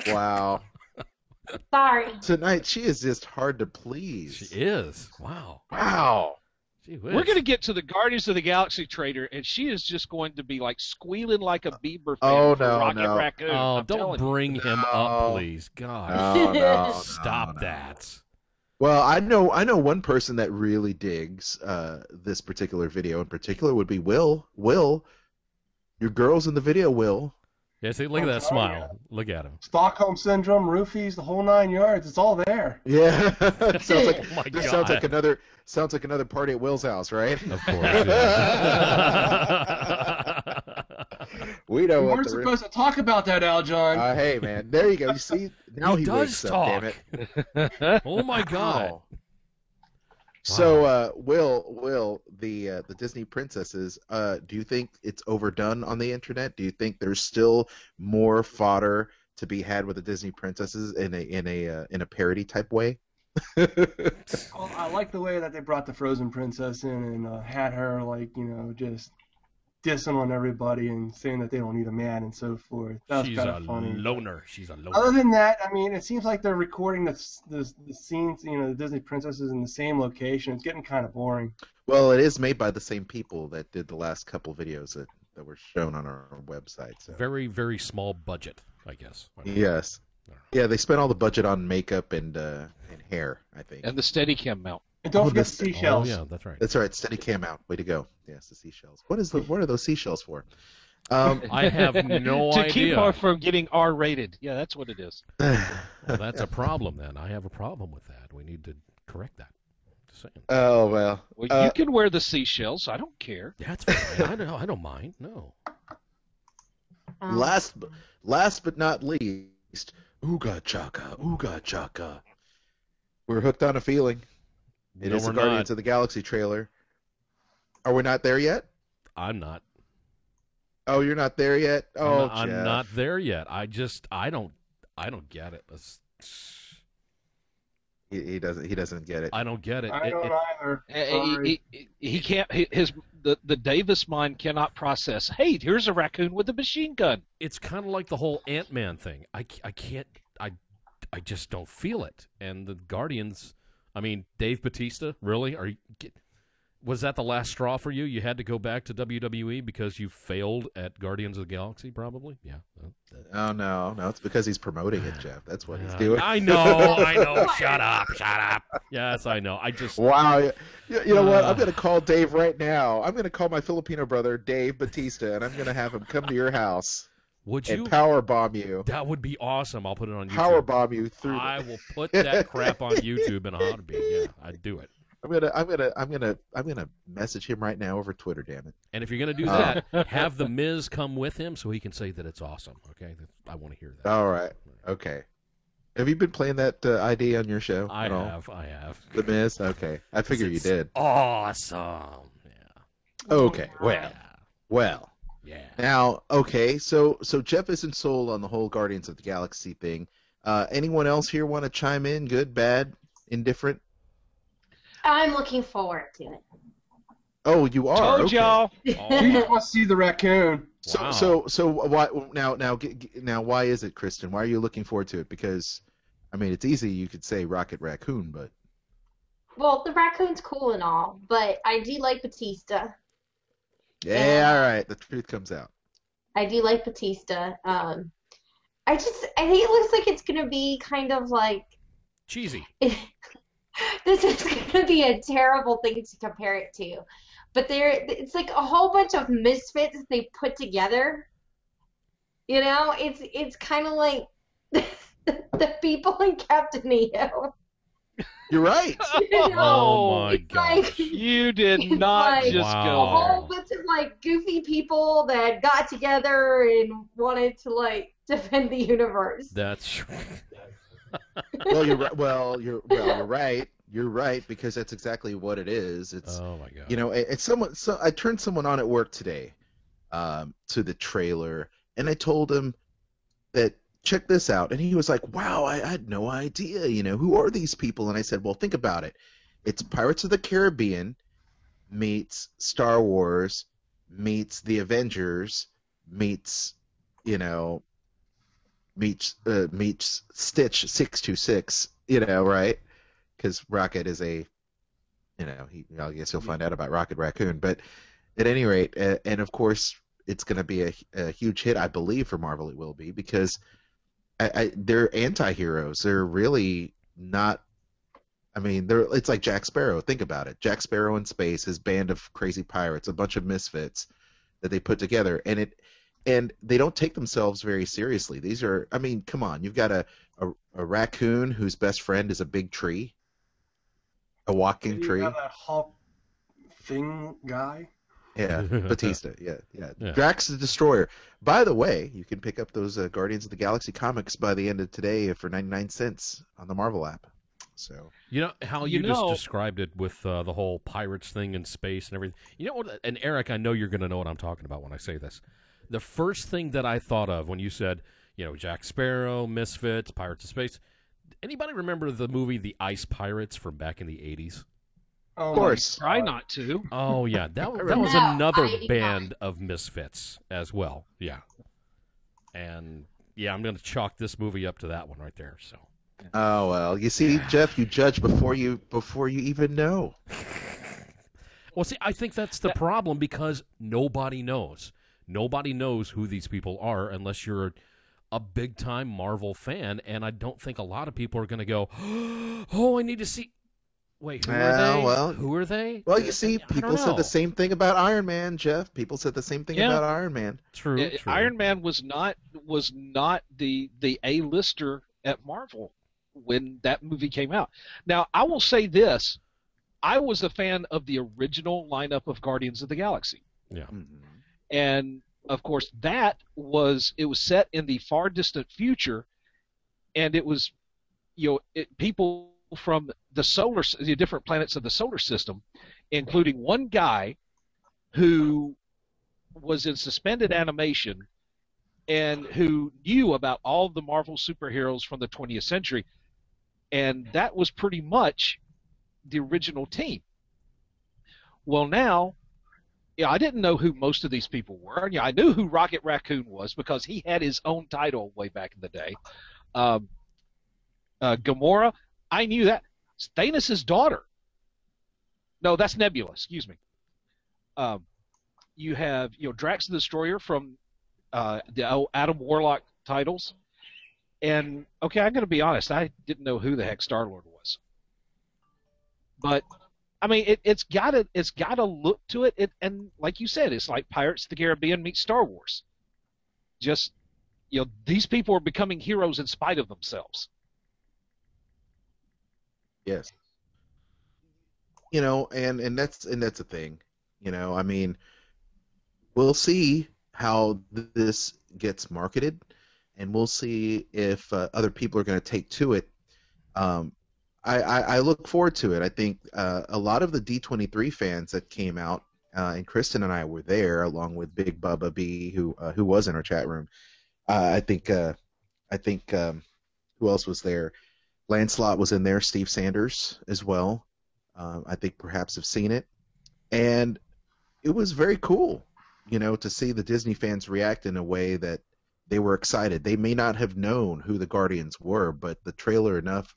Wow. Sorry. Tonight she is just hard to please. She is. Wow. Wow. Gee We're going to get to the Guardians of the Galaxy trailer, and she is just going to be like squealing like a Bieber fan for Rocket Raccoon. Oh, I'm don't bring him up, please. God. No, Stop that. Well, I know one person that really digs this particular video in particular would be Will. Will, your girl's in the video, Will. Yeah, see, look at that smile. Look at him. Stockholm Syndrome, roofies, the whole 9 yards. It's all there. Yeah. sounds like, Oh my this God. sounds like another party at Will's house, right? Of course. Yeah. We know We what weren't supposed to talk about that, Al John. Hey, man, there you go. You see, now he does wakes talk. up. Damn it. Oh my God. Wow. So, Will, the Disney princesses, do you think it's overdone on the internet? Do you think there's still more fodder to be had with the Disney princesses in a parody type way? Well, I like the way that they brought the Frozen princess in and had her just dissing on everybody and saying that they don't need a man and so forth. That was She's kind a of funny. loner. She's a loner. Other than that, I mean, it seems like they're recording the scenes, the Disney princesses in the same location. It's getting kind of boring. Well, it is made by the same people that did the last couple videos that were shown on our website. So. Very, very small budget, I guess. Yes. Yeah, they spent all the budget on makeup and hair, I think. And the Steadicam mount. And don't forget the seashells. Oh, yeah, that's right. That's right, Steadicam out. Way to go. Yes, the seashells. What are those seashells for? I have no to idea. keep her from getting R-rated. Yeah, that's what it is. Well, that's a problem then. I have a problem with that. We need to correct that. Just saying. Oh, well. Well, you can wear the seashells. I don't care. That's fine. I don't mind. No. Last but not least, Ooga Chaka. We're hooked on a feeling. It No, is the we're Guardians not. of the Galaxy trailer. Are we not there yet? I'm not. Oh, you're not there yet? Oh, I'm Jeff. not there yet. I don't get it. He doesn't get it. I don't get it. I don't either. He can't. The Davis mind cannot process. Hey, here's a raccoon with a machine gun. It's kind of like the whole Ant-Man thing. I can't. I just don't feel it. And the Guardians. I mean, Dave Bautista. Really? Was that the last straw for you? You had to go back to WWE because you failed at Guardians of the Galaxy, probably? Yeah. Oh, no. It's because he's promoting it, Jeff. That's what he's doing. I know. Shut up. Yes, I know. Wow. You know what? I'm going to call Dave right now. I'm going to call my Filipino brother, Dave Bautista, and I'm going to have him come to your house. Would you? And power bomb you. That would be awesome. I'll put it on YouTube. Power bomb you through. I will put that crap on YouTube in a heartbeat. Yeah, I'd do it. I'm gonna message him right now over Twitter. Damn it! And if you're gonna do that, have the Miz come with him so he can say that it's awesome. Okay, I want to hear that. All right. Okay. Have you been playing that ID on your show? I at all? have. The Miz. Okay. I figured you did. Awesome. Yeah. Okay. Well. Yeah. Now, okay. So Jeff isn't sold on the whole Guardians of the Galaxy thing. Anyone else here want to chime in? Good, bad, indifferent? I'm looking forward to it. Oh, you are. Told okay. y'all. You just want to see the raccoon. So why now why is it, Kristen? Why are you looking forward to it? Because, I mean, it's easy. You could say Rocket Raccoon, but Well, the raccoon's cool and all, but I do like Batista. yeah, all right, the truth comes out. I do like Batista. I think it looks like it's gonna be kind of like cheesy. This is gonna be a terrible thing to compare it to, but it's like a whole bunch of misfits they put together. You know, it's kind of like the people in Captain EO. You're right. You know, Oh my it's god! like- You did it's not like just a go whole bunch of like goofy people that got together and wanted to like defend the universe. That's true. Well, you're right. You're right, because that's exactly what it is. It's Oh my god! you know, it's someone. So I turned someone on at work today, to the trailer, and I told him that check this out, and he was like, "Wow, I had no idea. You know, who are these people?" And I said, "Well, think about it. It's Pirates of the Caribbean meets Star Wars meets the Avengers meets meets Stitch 626. You know, right? Because Rocket is a I guess you'll find out about Rocket Raccoon, but at any rate, and of course, it's going to be a huge hit, I believe, for Marvel. It will be, because they're anti-heroes. They're really not. I mean, it's like Jack Sparrow. Think about it. Jack Sparrow in space, his band of crazy pirates, a bunch of misfits that they put together, and they don't take themselves very seriously. These are, I mean, come on. You've got a raccoon whose best friend is a big tree, a walking tree. You have that Hulk thing guy. Yeah, Batista. Yeah. Drax the Destroyer. By the way, you can pick up those Guardians of the Galaxy comics by the end of today for 99 cents on the Marvel app. So you know how you just described it with the whole pirates thing in space and everything. You know what? And Eric, I know you're going to know what I'm talking about when I say this. The first thing that I thought of when you said, Jack Sparrow, Misfits, Pirates of Space. Anybody remember the movie The Ice Pirates from back in the 80s? Oh, of course. Try not to. Oh yeah, that was No, another I did band of misfits as well. Yeah, and yeah, I'm going to chalk this movie up to that one right there. So. Oh well, you see, Jeff, you judge before you even know. Well, see, I think that's the problem, because nobody knows. Nobody knows who these people are unless you're a big-time Marvel fan, and I don't think a lot of people are going to go, "Oh, I need to see." Wait, who are they? Well, who are they? Well, you see, people said know. the same thing about Iron Man, Jeff. People said the same thing about Iron Man. True. Iron Man was not the A-lister at Marvel when that movie came out. Now, I will say this. I was a fan of the original lineup of Guardians of the Galaxy. Yeah. Mm-hmm. And, of course, it was set in the far distant future, and it was, people from the different planets of the solar system, including one guy who was in suspended animation and who knew about all the Marvel superheroes from the 20th century, and that was pretty much the original team. Well, now, I didn't know who most of these people were. I knew who Rocket Raccoon was because he had his own title way back in the day. Gamora, I knew that. Thanos' daughter. No, that's Nebula. Excuse me. You have Drax the Destroyer from the Adam Warlock titles, and okay, I'm going to be honest. I didn't know who the heck Star-Lord was, but I mean, it's got a look to it. And like you said, it's like Pirates of the Caribbean meets Star Wars. Just these people are becoming heroes in spite of themselves. Yes. And that's the thing. I mean, we'll see how this gets marketed, and we'll see if other people are going to take to it. I look forward to it. I think a lot of the D23 fans that came out, and Kristen and I were there, along with Big Bubba B, who was in our chat room. I think who else was there? Lancelot was in there. Steve Sanders as well. I think perhaps have seen it, and it was very cool, to see the Disney fans react in a way that they were excited. They may not have known who the Guardians were, but the trailer enough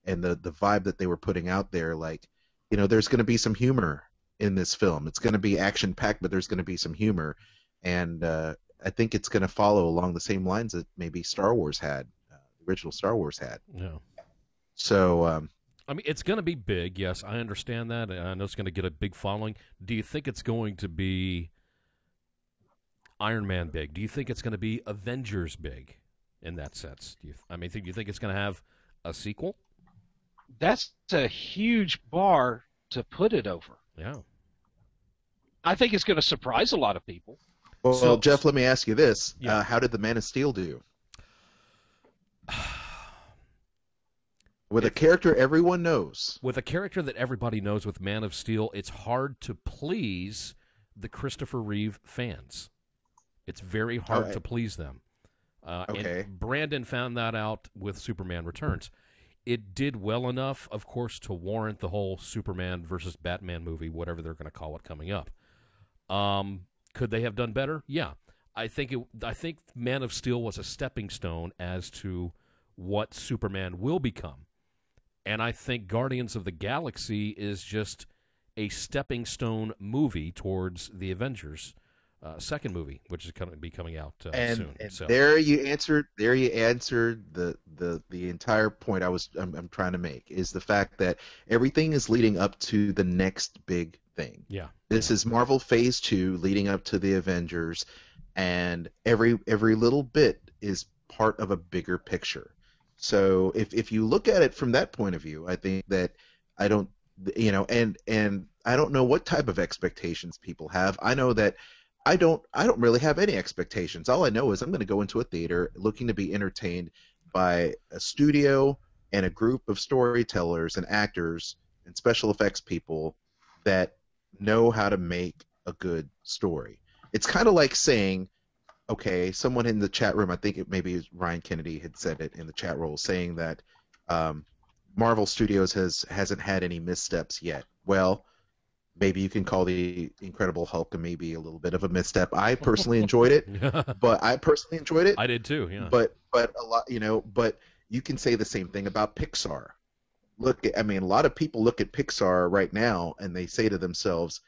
and the vibe that they were putting out there, like, there's going to be some humor in this film. It's going to be action-packed, but there's going to be some humor. And I think it's going to follow along the same lines that maybe Star Wars had, the original Star Wars had. Yeah. So, I mean, it's going to be big. Yes, I understand that. I know it's going to get a big following. Do you think it's going to be Iron Man big? Do you think it's going to be Avengers big in that sense? Do you think it's going to have a sequel? That's a huge bar to put it over. Yeah. I think it's going to surprise a lot of people. Well, Jeff, let me ask you this. Yeah. How did the Man of Steel do? With a character everyone knows. With a character that everybody knows with Man of Steel, it's hard to please the Christopher Reeve fans. It's very hard to please them. Okay. And Brandon found that out with Superman Returns. It did well enough, of course, to warrant the whole Superman versus Batman movie, whatever they're going to call it, coming up. Could they have done better? Yeah. I think Man of Steel was a stepping stone as to what Superman will become. And I think Guardians of the Galaxy is just a stepping stone movie towards the Avengers second movie, which is going to be coming out soon. And there you answered the entire point I'm trying to make, is the fact that everything is leading up to the next big thing. Yeah. This is Marvel Phase 2 leading up to the Avengers, and every little bit is part of a bigger picture. So if you look at it from that point of view, I think that I don't know what type of expectations people have. I know that I don't really have any expectations. All I know is I'm going to go into a theater looking to be entertained by a studio and a group of storytellers and actors and special effects people that know how to make a good story. It's kind of like saying, okay, someone in the chat room, I think maybe Ryan Kennedy had said it in the chat roll, saying that Marvel Studios hasn't had any missteps yet. Well, maybe you can call the Incredible Hulk maybe a little bit of a misstep. I personally enjoyed it, I did too, yeah. But a lot, but you can say the same thing about Pixar. A lot of people look at Pixar right now and they say to themselves,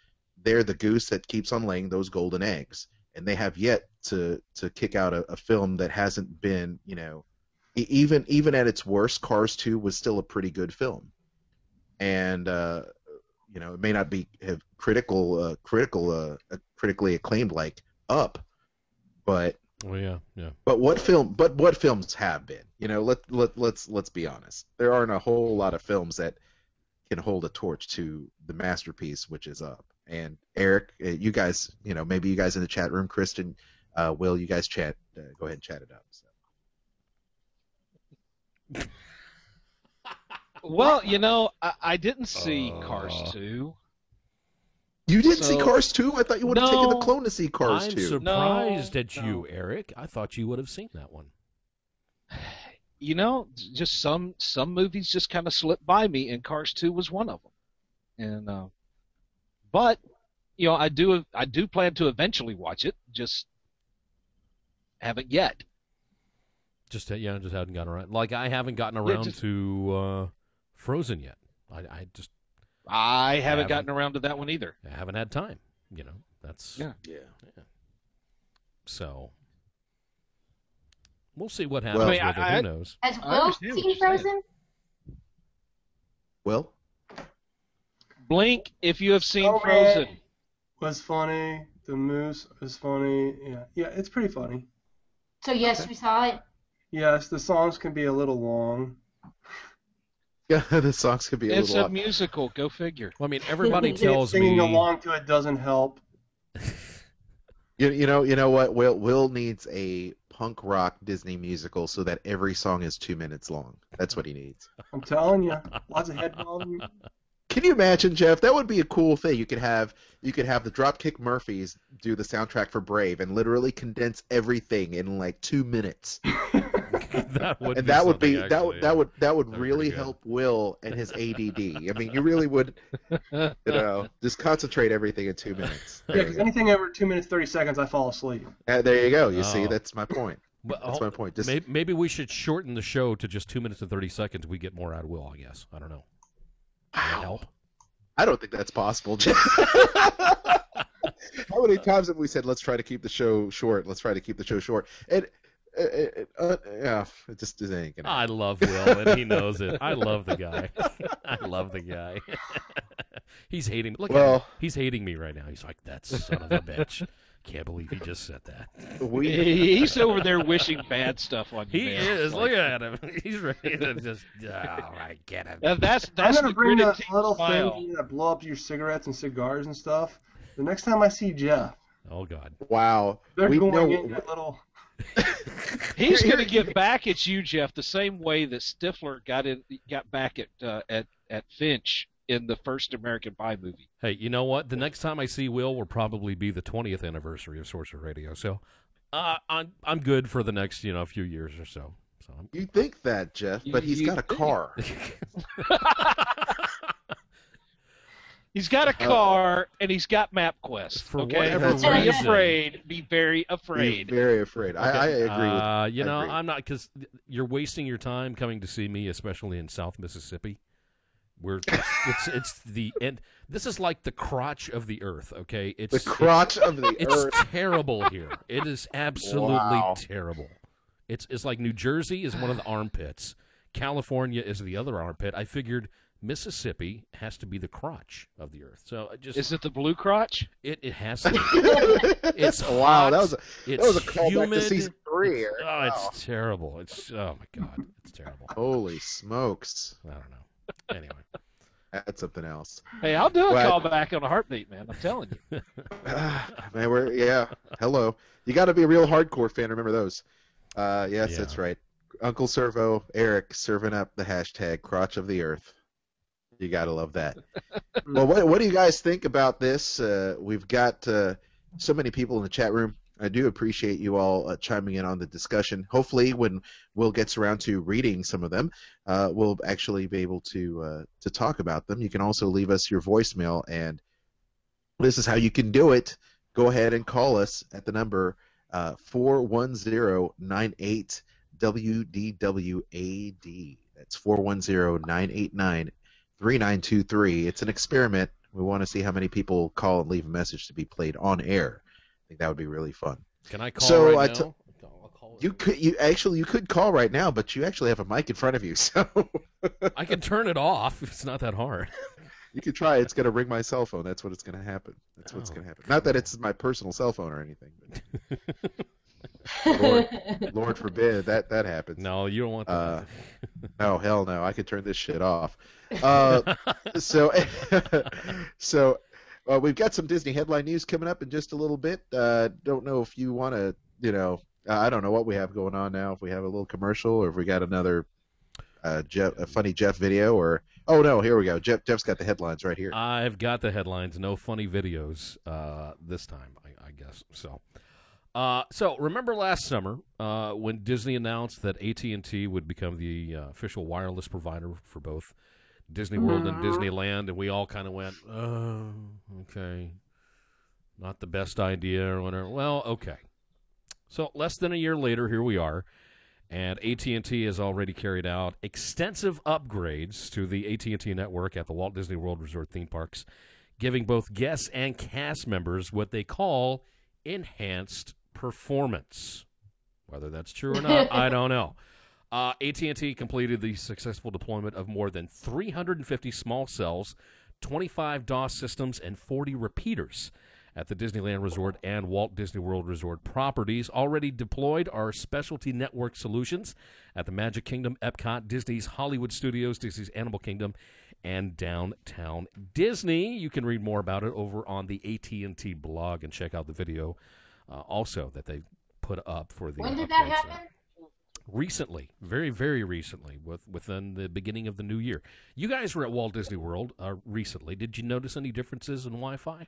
they're the goose that keeps on laying those golden eggs, and they have yet to kick out a film that hasn't been, even at its worst, Cars 2 was still a pretty good film, and it may not be critically acclaimed like Up, but But what films have been? Let's be honest. There aren't a whole lot of films that can hold a torch to the masterpiece, which is Up. And Eric, you guys, maybe you guys in the chat room, Kristen, Will, you guys chat. Go ahead and chat it up. So. Well, I didn't see Cars 2. You didn't see Cars 2? I thought you would have taken the clone to see Cars 2. I'm surprised at you, Eric. I thought you would have seen that one. Just some movies just kind of slipped by me, and Cars 2 was one of them. And but I do plan to eventually watch it. Just haven't yet. Just haven't gotten around. Like I haven't gotten around to Frozen yet. I haven't gotten around to that one either. I haven't had time. That's yeah. So we'll see what happens with it. Who knows? Has Will seen Frozen? Will? Blink if you have seen Frozen. Was funny. The Moose was funny. Yeah, it's pretty funny. So yes, we saw it. Yes, the songs can be a little long. Yeah, the songs could be a little long. It's a musical. Go figure. Well, everybody tells me singing along to it doesn't help. You know what? Will needs a punk rock Disney musical so that every song is 2 minutes long. That's what he needs. I'm telling you, lots of headphones. Can you imagine, Jeff? That would be a cool thing. You could have the Dropkick Murphys do the soundtrack for Brave and literally condense everything in like 2 minutes. That would and be that would be something, that actually, would that would That'd be really pretty good. help Will and his ADD. I mean, you really would, just concentrate everything in 2 minutes. Yeah, because anything over 2 minutes 30 seconds, I fall asleep. There you go. You see, Oh. that's my point. That's my point. Just Maybe we should shorten the show to just 2 minutes and 30 seconds. We get more out of Will, I guess. I don't know. Does that help? I don't think that's possible. How many times have we said, let's try to keep the show short? Let's try to keep the show short. And yeah, it just ain't gonna. I love Will, and he knows it. I love the guy. I love the guy. He's hating. Look at him. He's hating me right now. He's like, that son of a bitch. Can't believe he just said that. He's over there wishing bad stuff on you. He man. is. Like, Look at him. He's ready to just. Oh, I get him. That's I'm the gonna bring gritted the teeth little smile. thing that blow up your cigarettes and cigars and stuff. The next time I see Jeff, Oh God. Wow. they're We going know- in that little. He's going to get back at you, Jeff, the same way that Stifler got back at Finch in the first American Pie movie. Hey, you know what? The next time I see Will will probably be the 20th anniversary of Sorcerer Radio. So, I'm good for the next few years or so. So You think that, Jeff, but he's got a car. He's got a car and he's got MapQuest. For Okay, whatever be reason. afraid. Be very afraid. He's very afraid. I agree with You know, I agree. I'm not, because you're wasting your time coming to see me, especially in South Mississippi. It's the end. This is like the crotch of the earth. Okay, The crotch of the it's earth. terrible here. It is absolutely Wow. terrible. It's like New Jersey is one of the armpits. California is the other armpit. I figured Mississippi has to be the crotch of the earth. So I just Is it the blue crotch? it has to be. It's Wow, hot, that was it's a callback humid, to season 3. It's terrible. Oh my God, it's terrible. Holy smokes! I don't know. Anyway, That's something else. Hey, I'll do a But- call back on a heartbeat, man. I'm telling you. Man, hello. You got to be a real hardcore fan. Remember those? Yes, Yeah. that's right. Uncle Servo, Eric, serving up the hashtag crotch of the earth. You got to love that. Well, what do you guys think about this? We've got so many people in the chat room. I do appreciate you all chiming in on the discussion. Hopefully, when Will gets around to reading some of them, we'll actually be able to talk about them. You can also leave us your voicemail, and this is how you can do it. Go ahead and call us at the number 410-98-WDWAD. That's 410-989-3923. It's an experiment. We want to see how many people call and leave a message to be played on air. I think that would be really fun. can I call So right I now? You could call right now, but you actually have a mic in front of you, so I can turn it off. It's not that hard. you could try. It's going to ring my cell phone. That's what it's going to happen. That's what's going to happen. Not that it's my personal cell phone or anything. But Lord forbid that happens. No, you don't want that. No, hell no. I could turn this shit off. So we've got some Disney headline news coming up in just a little bit. Don't know if you want to, I don't know what we have going on now. If we have a little commercial, or if we got another a funny Jeff video, or no, here we go. Jeff's got the headlines right here. I've got the headlines. No funny videos this time, I guess. So remember last summer when Disney announced that AT&T would become the official wireless provider for both Disney World and Disneyland, and we all kind of went, oh, okay, not the best idea or whatever. Well, okay. So less than a year later, here we are, and AT&T has already carried out extensive upgrades to the AT&T network at the Walt Disney World Resort theme parks, giving both guests and cast members what they call enhanced performance. Whether that's true or not, I don't know. AT&T completed the successful deployment of more than 350 small cells, 25 DOS systems, and 40 repeaters at the Disneyland Resort and Walt Disney World Resort properties. Already deployed are specialty network solutions at the Magic Kingdom, Epcot, Disney's Hollywood Studios, Disney's Animal Kingdom, and Downtown Disney. You can read more about it over on the AT&T blog and check out the video also that they put up for the When did that upgrades happen? there. Recently, very, very recently, within the beginning of the new year. You guys were at Walt Disney World recently. Did you notice any differences in Wi-Fi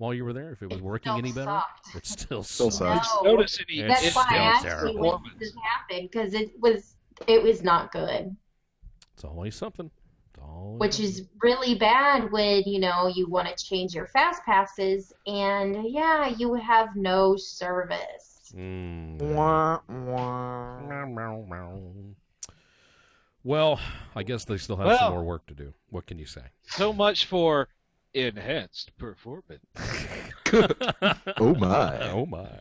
while you were there? If it was working any better? sucked. It still Still sucks. sucks. No, Notice any It's that's why still I asked terrible. you when this happened, because it was not good. It's always something. It's always Which is really bad when, you know, you want to change your fast passes and yeah, you have no service. Wah, wah. Well, I guess they still have Well- some more work to do. What can you say? So much for enhanced performance. Oh my. Oh my.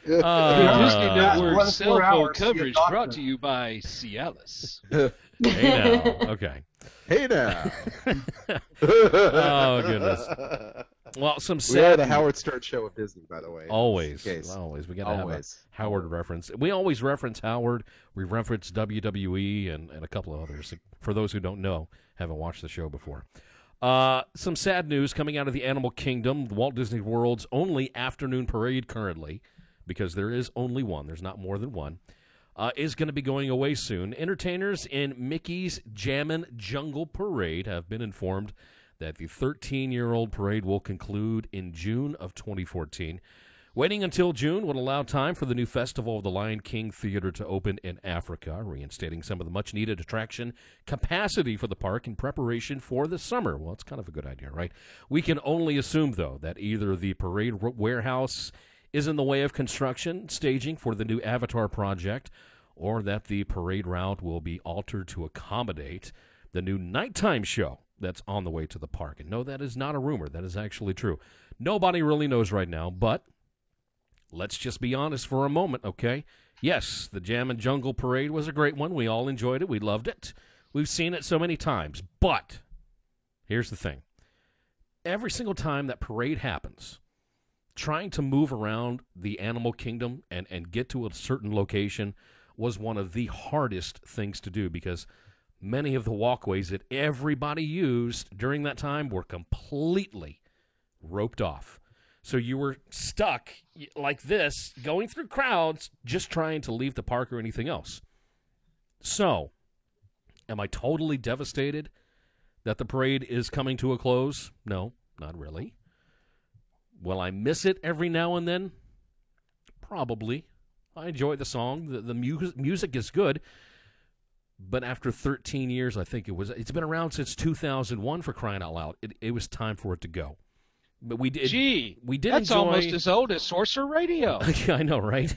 Disney Uh, Network 24 cell phone hours, see a coverage doctor. brought to you by Cialis. Hey now. Okay. Hey now. Oh goodness. Well, some We are sad. the Howard Stern show of Disney, by the way. Always, Just in case. always. We got to have a Always. Howard reference. We always reference Howard. We reference WWE and a couple of others. For those who don't know, haven't watched the show before. Some sad news coming out of the Animal Kingdom, Walt Disney World's only afternoon parade currently, because there is only one. There's not more than one. Is going to be going away soon. Entertainers in Mickey's Jammin' Jungle Parade have been informed that the 13-year-old parade will conclude in June of 2014. Waiting until June would allow time for the new Festival of the Lion King Theater to open in Africa, reinstating some of the much-needed attraction capacity for the park in preparation for the summer. Well, it's kind of a good idea, right? We can only assume, though, that either the parade warehouse is in the way of construction, staging for the new Avatar project, or that the parade route will be altered to accommodate the new nighttime show that's on the way to the park. And no, that is not a rumor. That is actually true. Nobody really knows right now, but let's just be honest for a moment, okay? Yes, the Jammin' Jungle Parade was a great one. We all enjoyed it. We loved it. We've seen it so many times. But here's the thing. Every single time that parade happens, trying to move around the animal kingdom and get to a certain location was one of the hardest things to do, because many of the walkways that everybody used during that time were completely roped off. So you were stuck like this, going through crowds, just trying to leave the park or anything else. So, am I totally devastated that the parade is coming to a close? No, not really. Will I miss it every now and then? Probably. I enjoy the song. The music is good. But after 13 years, I think it's been around since 2001, for crying out loud. It was time for it to go. But we did. We did. That's enjoy... almost as old as Sorcerer Radio. I know, right?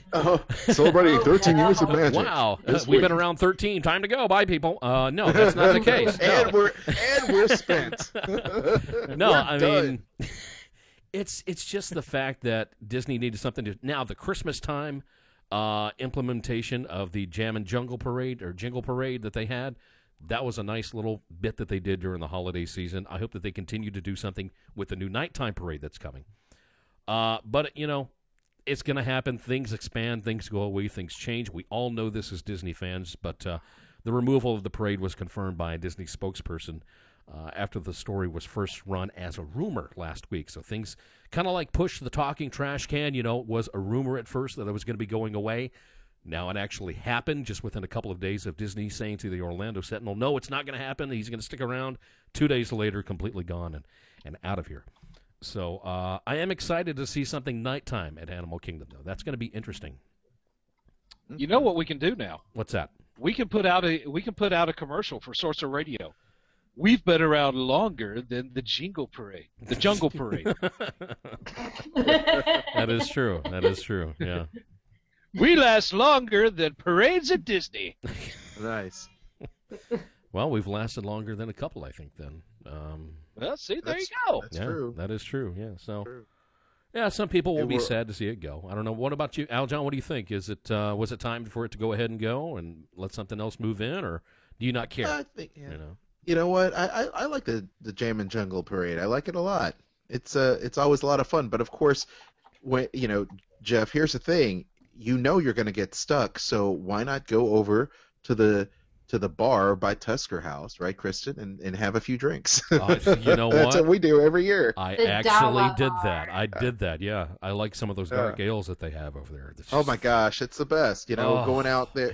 Celebrating 13 years of magic. Wow, we've been around 13. Time to go. Bye, people. No, that's not the case. No. and we're spent. No, We're I done. mean, it's just the fact that Disney needed something to. Now the Christmas time implementation of the Jammin' Jungle Parade or Jingle Parade that they had. That was a nice little bit that they did during the holiday season. I hope that they continue to do something with the new nighttime parade that's coming. But, you know, it's going to happen. Things expand. Things go away. Things change. We all know this as Disney fans. But the removal of the parade was confirmed by a Disney spokesperson after the story was first run as a rumor last week. So things kind of like push the talking trash can. You know, it was a rumor at first that it was going to be going away. Now it actually happened just within a couple of days of Disney saying to the Orlando Sentinel, no, it's not going to happen. He's going to stick around. 2 days later, completely gone and out of here. So I am excited to see something nighttime at Animal Kingdom, though. That's going to be interesting. You know what we can do now? What's that? We can put out a commercial for Sorcerer Radio. We've been around longer than the Jungle Parade. The Jungle Parade. That is true. That is true. Yeah. We last longer than parades at Disney. Nice. Well, we've lasted longer than a couple, I think, then. Well, see, there you go. That's true. That is true, yeah. So, yeah, some people will be sad to see it go. I don't know. What about you, Aljon? What do you think? Was it time for it to go ahead and go and let something else move in, or do you not care? I think, You know what? I like the Jammin' Jungle Parade. I like it a lot. It's always a lot of fun. But of course, when Jeff, here's the thing. You know you're going to get stuck, so why not go over to the bar by Tusker House, right, Kristen, and have a few drinks? You know what? That's what we do every year. I actually did that. I did that, yeah. I like some of those dark ales that they have over there. Oh, my gosh, it's the best. Going out there,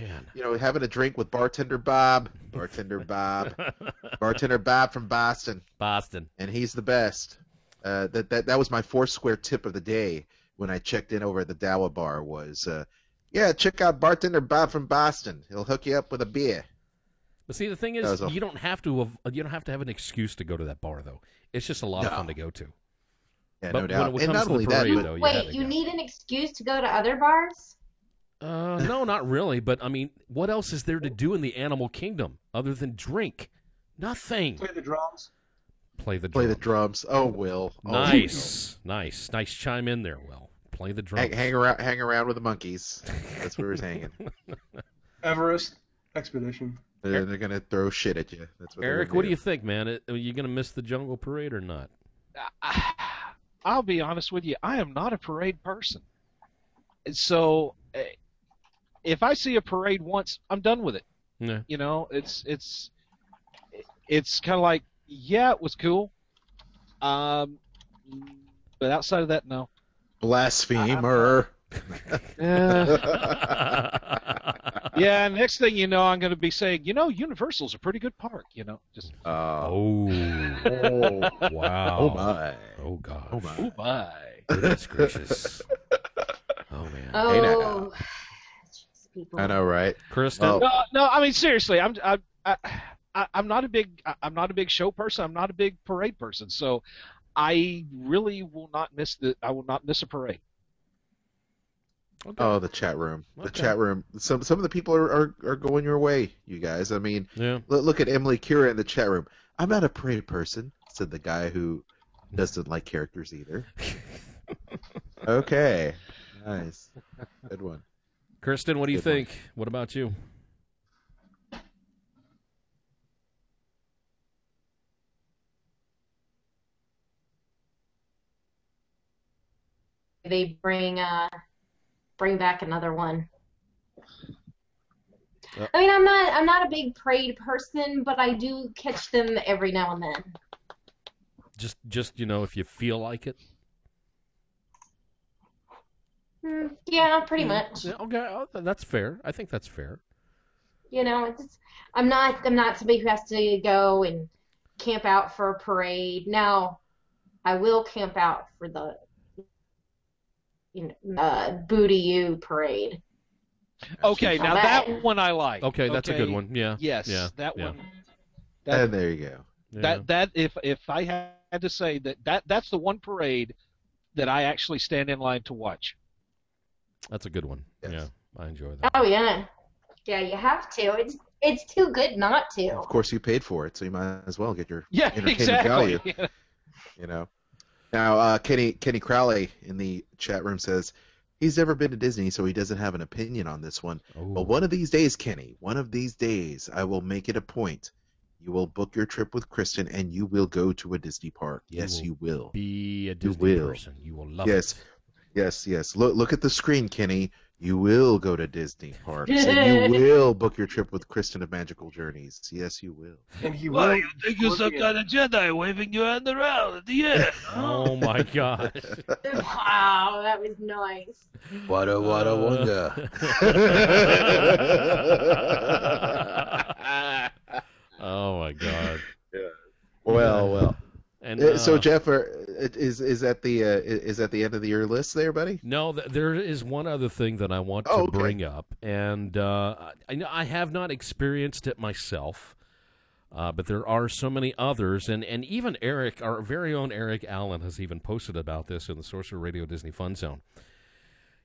having a drink with Bartender Bob. Bartender Bob from Boston. Boston. And he's the best. That was my Foursquare tip of the day when I checked in over at the Dawa bar was, yeah, check out bartender Bob from Boston. He'll hook you up with a beer. But see, the thing is, you don't have to have an excuse to go to that bar, though. It's just a lot of fun to go to. Yeah, but no doubt. When it comes not to only the parade, that, though, Wait, you need an excuse to go to other bars? No, not really. But I mean, what else is there to do in the animal kingdom other than drink? Nothing. Play the drums. Play the drums. Oh, Will. Nice. Chime in there, Will. Play the drums. Hang around with the monkeys. That's where he's hanging. Everest expedition. They're gonna throw shit at you. That's what Eric, what do you think, man? Are you gonna miss the jungle parade or not? I'll be honest with you. I am not a parade person. So if I see a parade once, I'm done with it. Yeah. You know, it's kind of like, yeah, it was cool. But outside of that, no. Blasphemer. Yeah, next thing you know, I'm going to be saying, Universal's a pretty good park, just. Oh, wow. Oh, my. Oh, God. Oh, my. Goodness gracious. Oh, man. Oh. Hey, now. I know, right? Kristen? No, I mean, seriously, I'm not a big show person. I'm not a big parade person. So I really will not miss a parade. Okay. Oh, the chat room. The chat room. Some of the people are going your way, you guys. I mean, look at Emily Cura in the chat room. I'm not a parade person, said the guy who doesn't like characters either. Okay. Nice. Good one. Kristen, what do you think? What about you? They bring back another one. I mean, I'm not a big parade person, but I do catch them every now and then. Just if you feel like it. Yeah, pretty much. Yeah, okay, that's fair. I think that's fair. I'm not somebody who has to go and camp out for a parade. Now, I will camp out for the Booty You parade. Okay, now that one I like. Okay, that's a good one. Yeah. Yes, yeah, that yeah. one. And there you go. Yeah. That if I had to say that's the one parade that I actually stand in line to watch. That's a good one. Yes. Yeah, I enjoy that. Oh yeah, you have to. It's too good not to. Of course, you paid for it, so you might as well get your entertainment exactly. value. Now, Kenny Crowley in the chat room says he's never been to Disney, so he doesn't have an opinion on this one. Ooh. But one of these days, Kenny, one of these days, I will make it a point. You will book your trip with Kristen, and you will go to a Disney park. Yes, you will. Be a Disney person. You will love it. Yes. Look at the screen, Kenny. You will go to Disney parks, and you will book your trip with Kristen of Magical Journeys. Yes, you will. And he Well, will. you think you're some kind of Jedi waving your hand around at the end. Oh my gosh. Wow, that was nice. What a wonder. Oh my God. Yeah. Well. And so Jeff, is that the end of your list there, buddy? No, there is one other thing that I want to bring up, and I have not experienced it myself, but there are so many others, and even Eric, our very own Eric Allen, has even posted about this in the Sorcerer Radio Disney Fun Zone.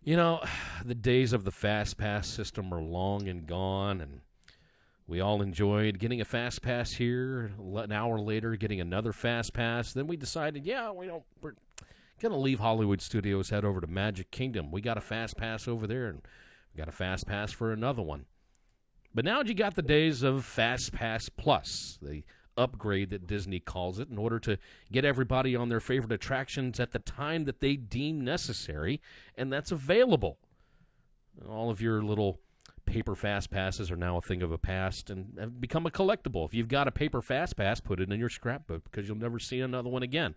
The days of the Fast Pass system are long and gone, and we all enjoyed getting a Fast Pass here, an hour later getting another Fast Pass. Then we decided, we're going to leave Hollywood Studios, head over to Magic Kingdom. We got a Fast Pass over there, and we got a Fast Pass for another one. But now you got the days of Fast Pass Plus, the upgrade that Disney calls it, in order to get everybody on their favorite attractions at the time that they deem necessary, and that's available. All of your little paper Fast Passes are now a thing of the past and have become a collectible. If you've got a paper Fast Pass, put it in your scrapbook because you'll never see another one again.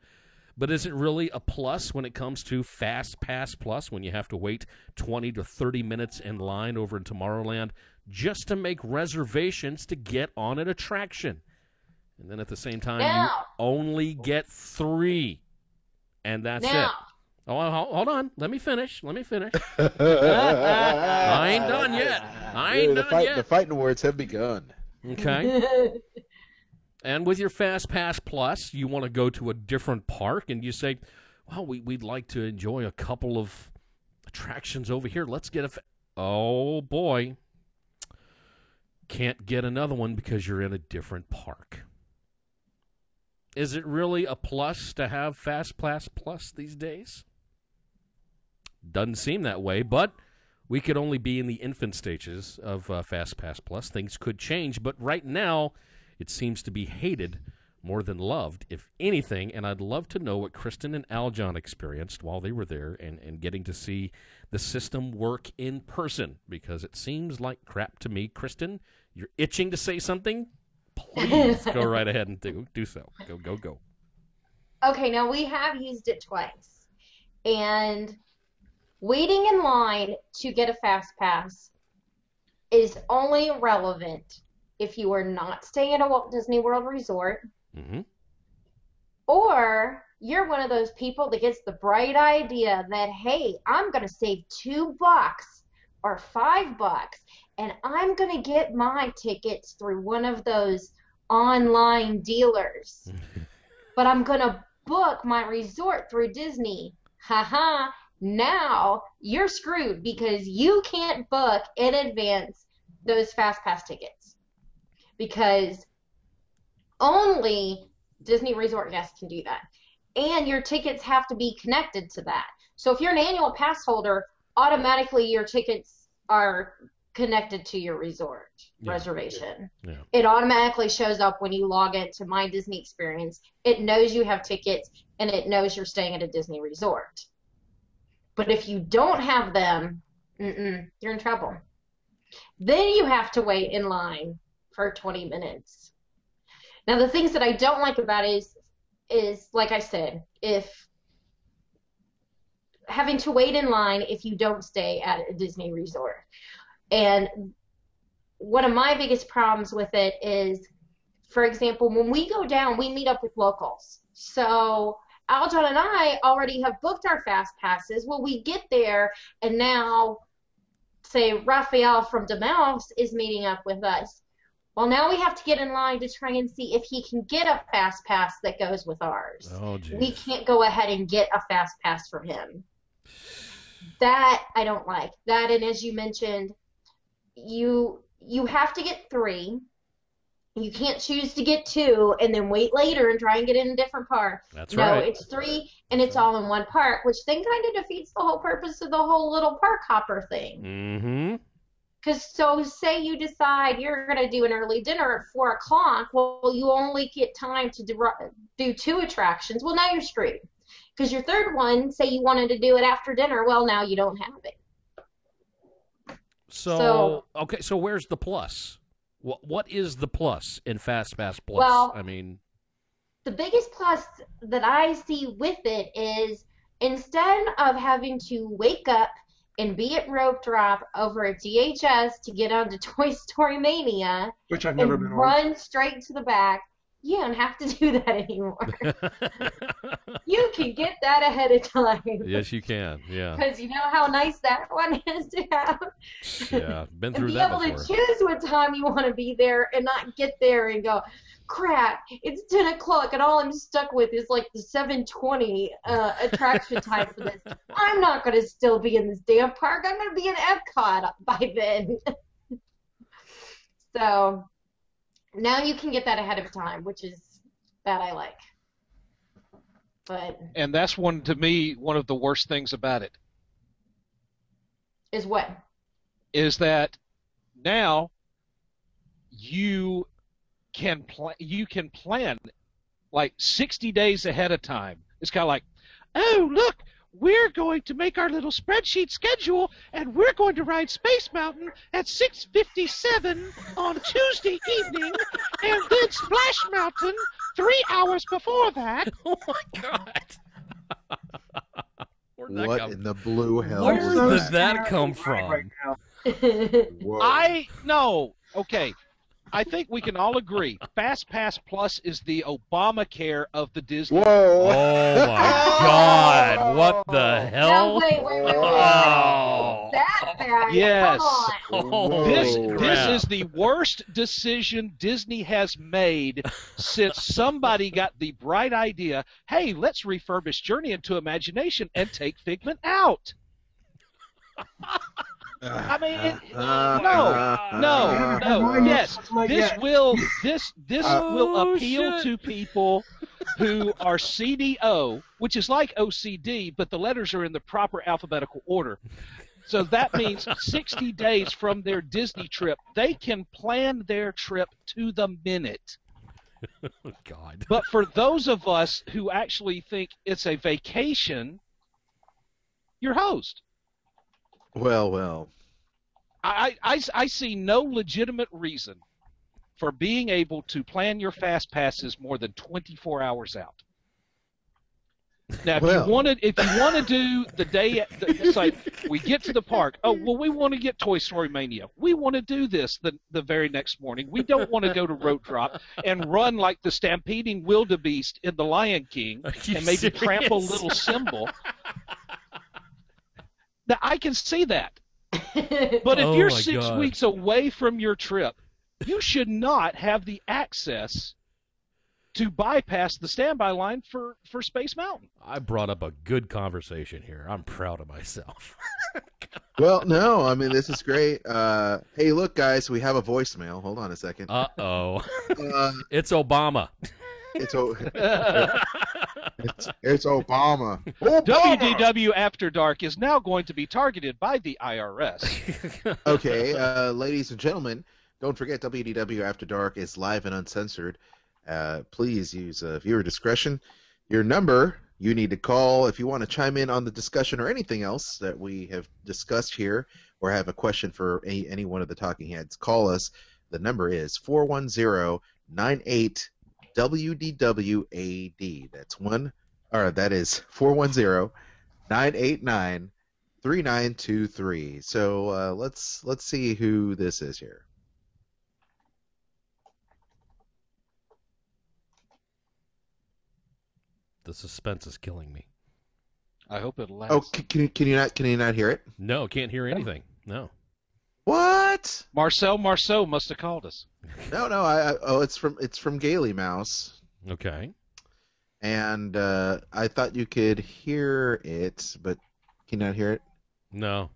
But is it really a plus when it comes to Fast Pass Plus, when you have to wait 20 to 30 minutes in line over in Tomorrowland just to make reservations to get on an attraction? And then at the same time, you only get 3 And that's Now. it. Oh, hold on. Let me finish. I ain't done yet. The fighting awards have begun. Okay. And with your Fast Pass Plus, you want to go to a different park, and you say, well, we'd like to enjoy a couple of attractions over here. Let's get oh, boy. Can't get another one because you're in a different park. Is it really a plus to have Fast Pass Plus these days? Doesn't seem that way, but we could only be in the infant stages of Fast Pass Plus. Things could change, but right now it seems to be hated more than loved, if anything, and I'd love to know what Kristen and Aljon experienced while they were there and getting to see the system work in person, because it seems like crap to me. Kristen, you're itching to say something? Please go right ahead and do so. Go. Okay, now we have used it twice, and waiting in line to get a Fast Pass is only relevant if you are not staying at a Walt Disney World resort, or you're one of those people that gets the bright idea that, hey, I'm going to save $2 or $5, and I'm going to get my tickets through one of those online dealers. But I'm going to book my resort through Disney. Haha, now you're screwed because you can't book in advance those Fast Pass tickets. Because only Disney Resort guests can do that. And your tickets have to be connected to that. So if you're an annual pass holder, automatically your tickets are connected to your resort reservation. Yeah. It automatically shows up when you log into My Disney Experience. It knows you have tickets, and it knows you're staying at a Disney resort. But if you don't have them, you're in trouble. Then you have to wait in line for 20 minutes. Now, the things that I don't like about it is like I said, if having to wait in line if you don't stay at a Disney resort. And one of my biggest problems with it is, for example, when we go down, we meet up with locals. So Aljon and I already have booked our Fast Passes. Well, we get there, and now, say, Raphael from Demouse is meeting up with us. Well, now we have to get in line to try and see if he can get a Fast Pass that goes with ours. Oh, geez. We can't go ahead and get a Fast Pass for him. That I don't like. That, and as you mentioned, you have to get 3. You can't choose to get 2 and then wait later and try and get in a different park. That's right. No, it's 3 and it's all in one park, which then kind of defeats the whole purpose of the whole little park hopper thing. Mm-hmm. Because so say you decide you're going to do an early dinner at 4 o'clock, well, you only get time to do 2 attractions. Well, now you're screwed. Because your third one, say you wanted to do it after dinner, well, now you don't have it. So okay, so where's the plus? What is the plus in Fast Pass Plus? Well, I mean, the biggest plus that I see with it is instead of having to wake up and be at Rope Drop over at DHS to get onto Toy Story Mania, which I've never and been on, run straight to the back, you don't have to do that anymore. You can get that ahead of time. Yes, you can. Yeah. Because you know how nice that one is to have. Yeah, been through and that be able before. to choose what time you want to be there and not get there and go, crap, it's 10 o'clock and all I'm stuck with is like the 7:20 attraction time for this. I'm not going to still be in this damn park. I'm going to be in Epcot by then. So now you can get that ahead of time, which is that I like. But And that's to me, one of the worst things about it. Is what? Is that now you can plan like 60 days ahead of time. It's kind of like, oh, look, we're going to make our little spreadsheet schedule, and we're going to ride Space Mountain at 6:57 on Tuesday evening, and then Splash Mountain 3 hours before that. Oh, my God. What in the blue hell? Where was did that come from? Whoa. No, okay. I think we can all agree, FastPass Plus is the Obamacare of the Disney. Whoa! Oh my God! What the hell? No, wait. Oh. That bad. Yes. Come on. This is the worst decision Disney has made since somebody got the bright idea, hey, let's refurbish Journey into Imagination and take Figment out. I mean, no. Yes, this will appeal to people who are CDO, which is like OCD, but the letters are in the proper alphabetical order. So that means 60 days from their Disney trip, they can plan their trip to the minute. God. But for those of us who actually think it's a vacation, you're hosed. Well. I see no legitimate reason for being able to plan your fast passes more than 24 hours out. Now, if you want to do the day, it's like we get to the park. Oh, well, we want to get Toy Story Mania. We want to do this the very next morning. We don't want to go to Road Drop and run like the stampeding wildebeest in The Lion King and maybe trample little Simba. Now, I can see that. But if you're 6 weeks away from your trip, you should not have the access to bypass the standby line for Space Mountain. I brought up a good conversation here. I'm proud of myself. Well, no, I mean, this is great. Hey, look, guys, we have a voicemail. Hold on a second. Uh-oh. It's Obama. It's Obama. WDW After Dark is now going to be targeted by the IRS. Okay, ladies and gentlemen, don't forget WDW After Dark is live and uncensored. Please use viewer discretion. Your number you need to call if you want to chime in on the discussion or anything else that we have discussed here, or have a question for any one of the talking heads, call us. The number is 410-98-WDWAD. That is 410-989-3923. So let's see who this is here. The suspense is killing me. I hope it lasts. Oh, can you not hear it? No, can't hear anything. No. What? Marcel Marceau must have called us. No. It's from Gaily Mouse. Okay. And I thought you could hear it, but can you not hear it? No.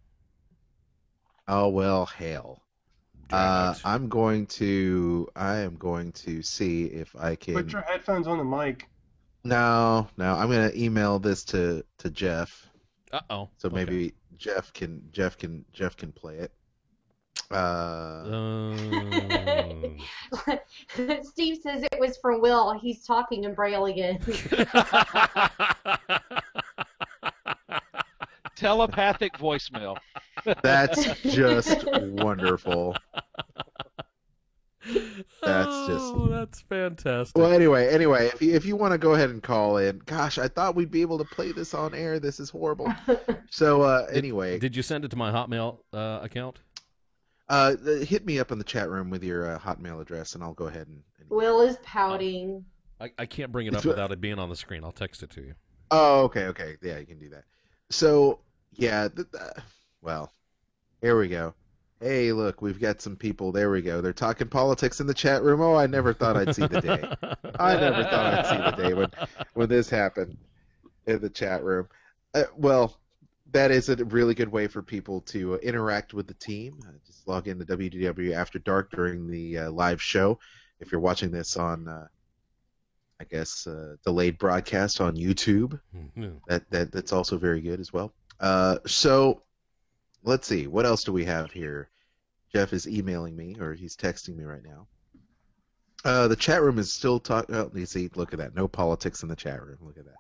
Oh well, hell. I am going to see if I can. Put your headphones on the mic. No. I'm gonna email this to Jeff. Uh-oh. So maybe Jeff can play it. Steve says it was for Will. He's talking in Braille again. Telepathic voicemail. That's just wonderful. That's fantastic. Well, anyway, if you want to go ahead and call in, gosh, I thought we'd be able to play this on air. This is horrible. So anyway, did you send it to my Hotmail account? Hit me up in the chat room with your Hotmail address, and I'll go ahead and Will is pouting. I can't bring it up without it being on the screen. I'll text it to you. Oh, okay. Yeah, you can do that. So, yeah, well, here we go. Hey, look, we've got some people. There we go. They're talking politics in the chat room. Oh, I never thought I'd see the day. I never thought I'd see the day when this happened in the chat room. Well, that is a really good way for people to interact with the team. Just log into WDW After Dark during the live show. If you're watching this on, I guess, delayed broadcast on YouTube, that's also very good as well. So let's see. What else do we have here? Jeff is emailing me, or he's texting me right now. The chat room is still talking. Oh, you see, look at that. No politics in the chat room. Look at that.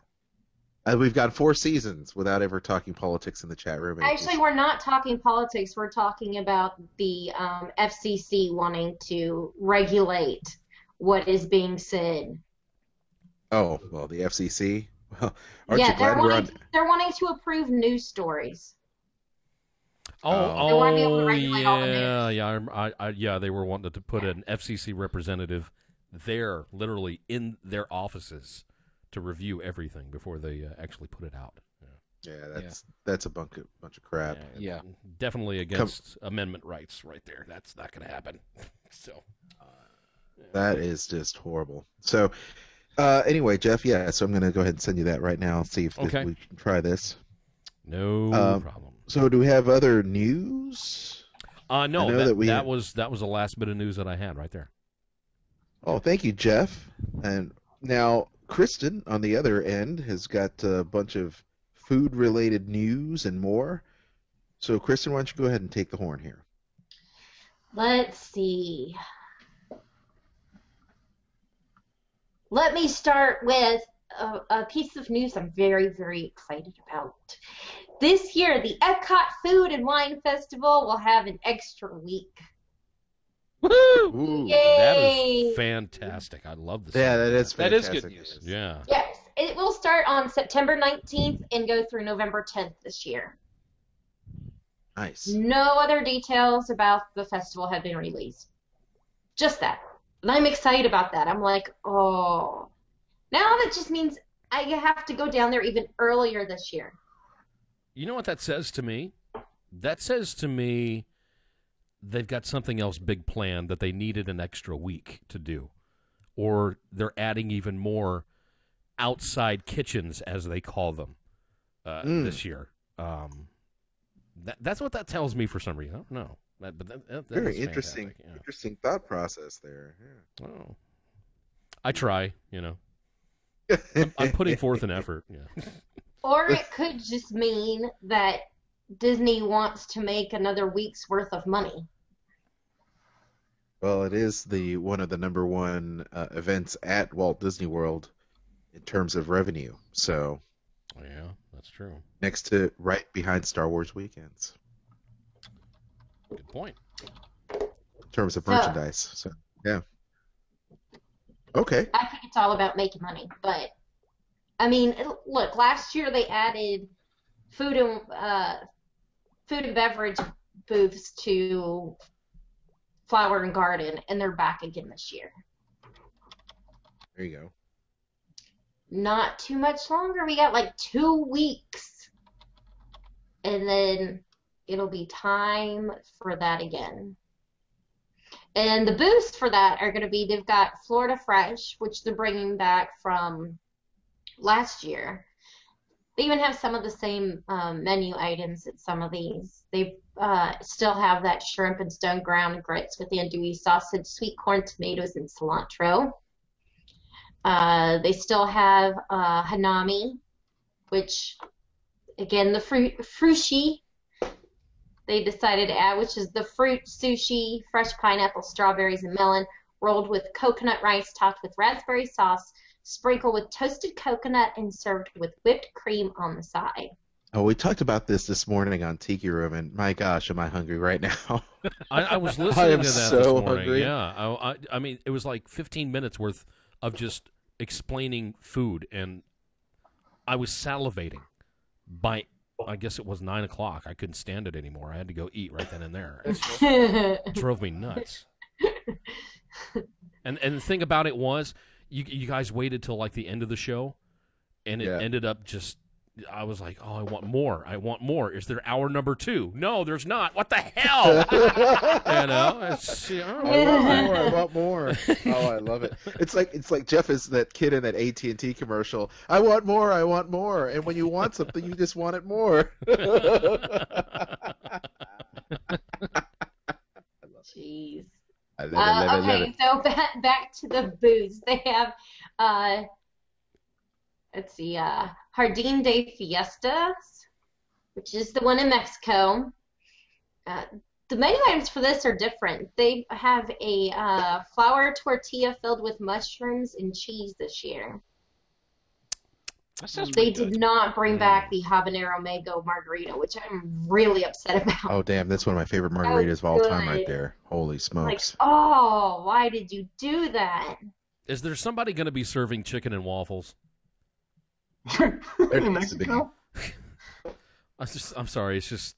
We've got 4 seasons without ever talking politics in the chat room. Actually, we're not talking politics. We're talking about the FCC wanting to regulate what is being said. Oh, well, the FCC? Well, they're wanting to approve news stories. They want to be able to regulate all the news. yeah. They were wanting to put an FCC representative there, literally in their offices, to review everything before they actually put it out. Yeah, that's a bunch of crap. Yeah. Definitely against amendment rights right there. That's not going to happen. So that is just horrible. So anyway, Jeff, so I'm going to go ahead and send you that right now. See if we can try this. No problem. So do we have other news? No, that was the last bit of news that I had right there. Oh, thank you, Jeff. And now Kristen on the other end has got a bunch of food-related news and more. So, Kristen, why don't you go ahead and take the horn here? Let's see. Let me start with a piece of news I'm very, very excited about. This year, the Epcot Food and Wine Festival will have an extra week. Woo! Yay! That is fantastic. I love this. Yeah, that is fantastic. That is good news. Yeah. Yes, it will start on September 19th and go through November 10th this year. Nice. No other details about the festival have been released. Just that. And I'm excited about that. I'm like, oh. Now that just means I have to go down there even earlier this year. You know what that says to me? That says to me they've got something else big planned that they needed an extra week to do. Or they're adding even more outside kitchens, as they call them, this year. That's what that tells me for some reason. I don't know. That Very is interesting, fantastic, yeah. interesting thought process there. Yeah. Oh. I try, I'm putting forth an effort. Yeah. Or it could just mean that Disney wants to make another week's worth of money. Well, it is one of the number one events at Walt Disney World in terms of revenue. So, yeah, that's true. Next to right behind Star Wars weekends. Good point. In terms of merchandise. So, yeah. Okay. I think it's all about making money, but I mean, look, last year they added food and beverage booths to Flower and Garden, and they're back again this year. There you go. Not too much longer. We got like 2 weeks, and then it'll be time for that again. And the booths for that are going to be, they've got Florida Fresh, which they're bringing back from last year. They even have some of the same menu items at some of these. They still have that shrimp and stone ground grits with andouille sausage, sweet corn, tomatoes, and cilantro. They still have Hanami, which, again, the frushi they decided to add, which is the fruit sushi, fresh pineapple, strawberries, and melon, rolled with coconut rice, topped with raspberry sauce, sprinkled with toasted coconut, and served with whipped cream on the side. Oh, we talked about this morning on Tiki Room, and my gosh, am I hungry right now? I was listening to that so this morning. Hungry. Yeah, I mean, it was like 15 minutes worth of just explaining food, and I was salivating by, I guess it was 9 o'clock. I couldn't stand it anymore. I had to go eat right then and there. It drove me nuts. And the thing about it was, you guys waited till like the end of the show, and it ended up just, I was like, oh, I want more. I want more. Is there hour number 2? No, there's not. What the hell? I want more. Oh, I love it. It's like Jeff is that kid in that AT&T commercial. I want more. I want more. And when you want something, you just want it more. Jeez. I love it. So back to the booths. They have, Jardín de Fiestas, which is the one in Mexico. The menu items for this are different. They have a flour tortilla filled with mushrooms and cheese this year. They did not bring back the habanero mango margarita, which I'm really upset about. Oh, damn. That's one of my favorite margaritas of all time right there. Holy smokes. Like, oh, why did you do that? Is there somebody going to be serving chicken and waffles? In Mexico? I'm sorry. It's just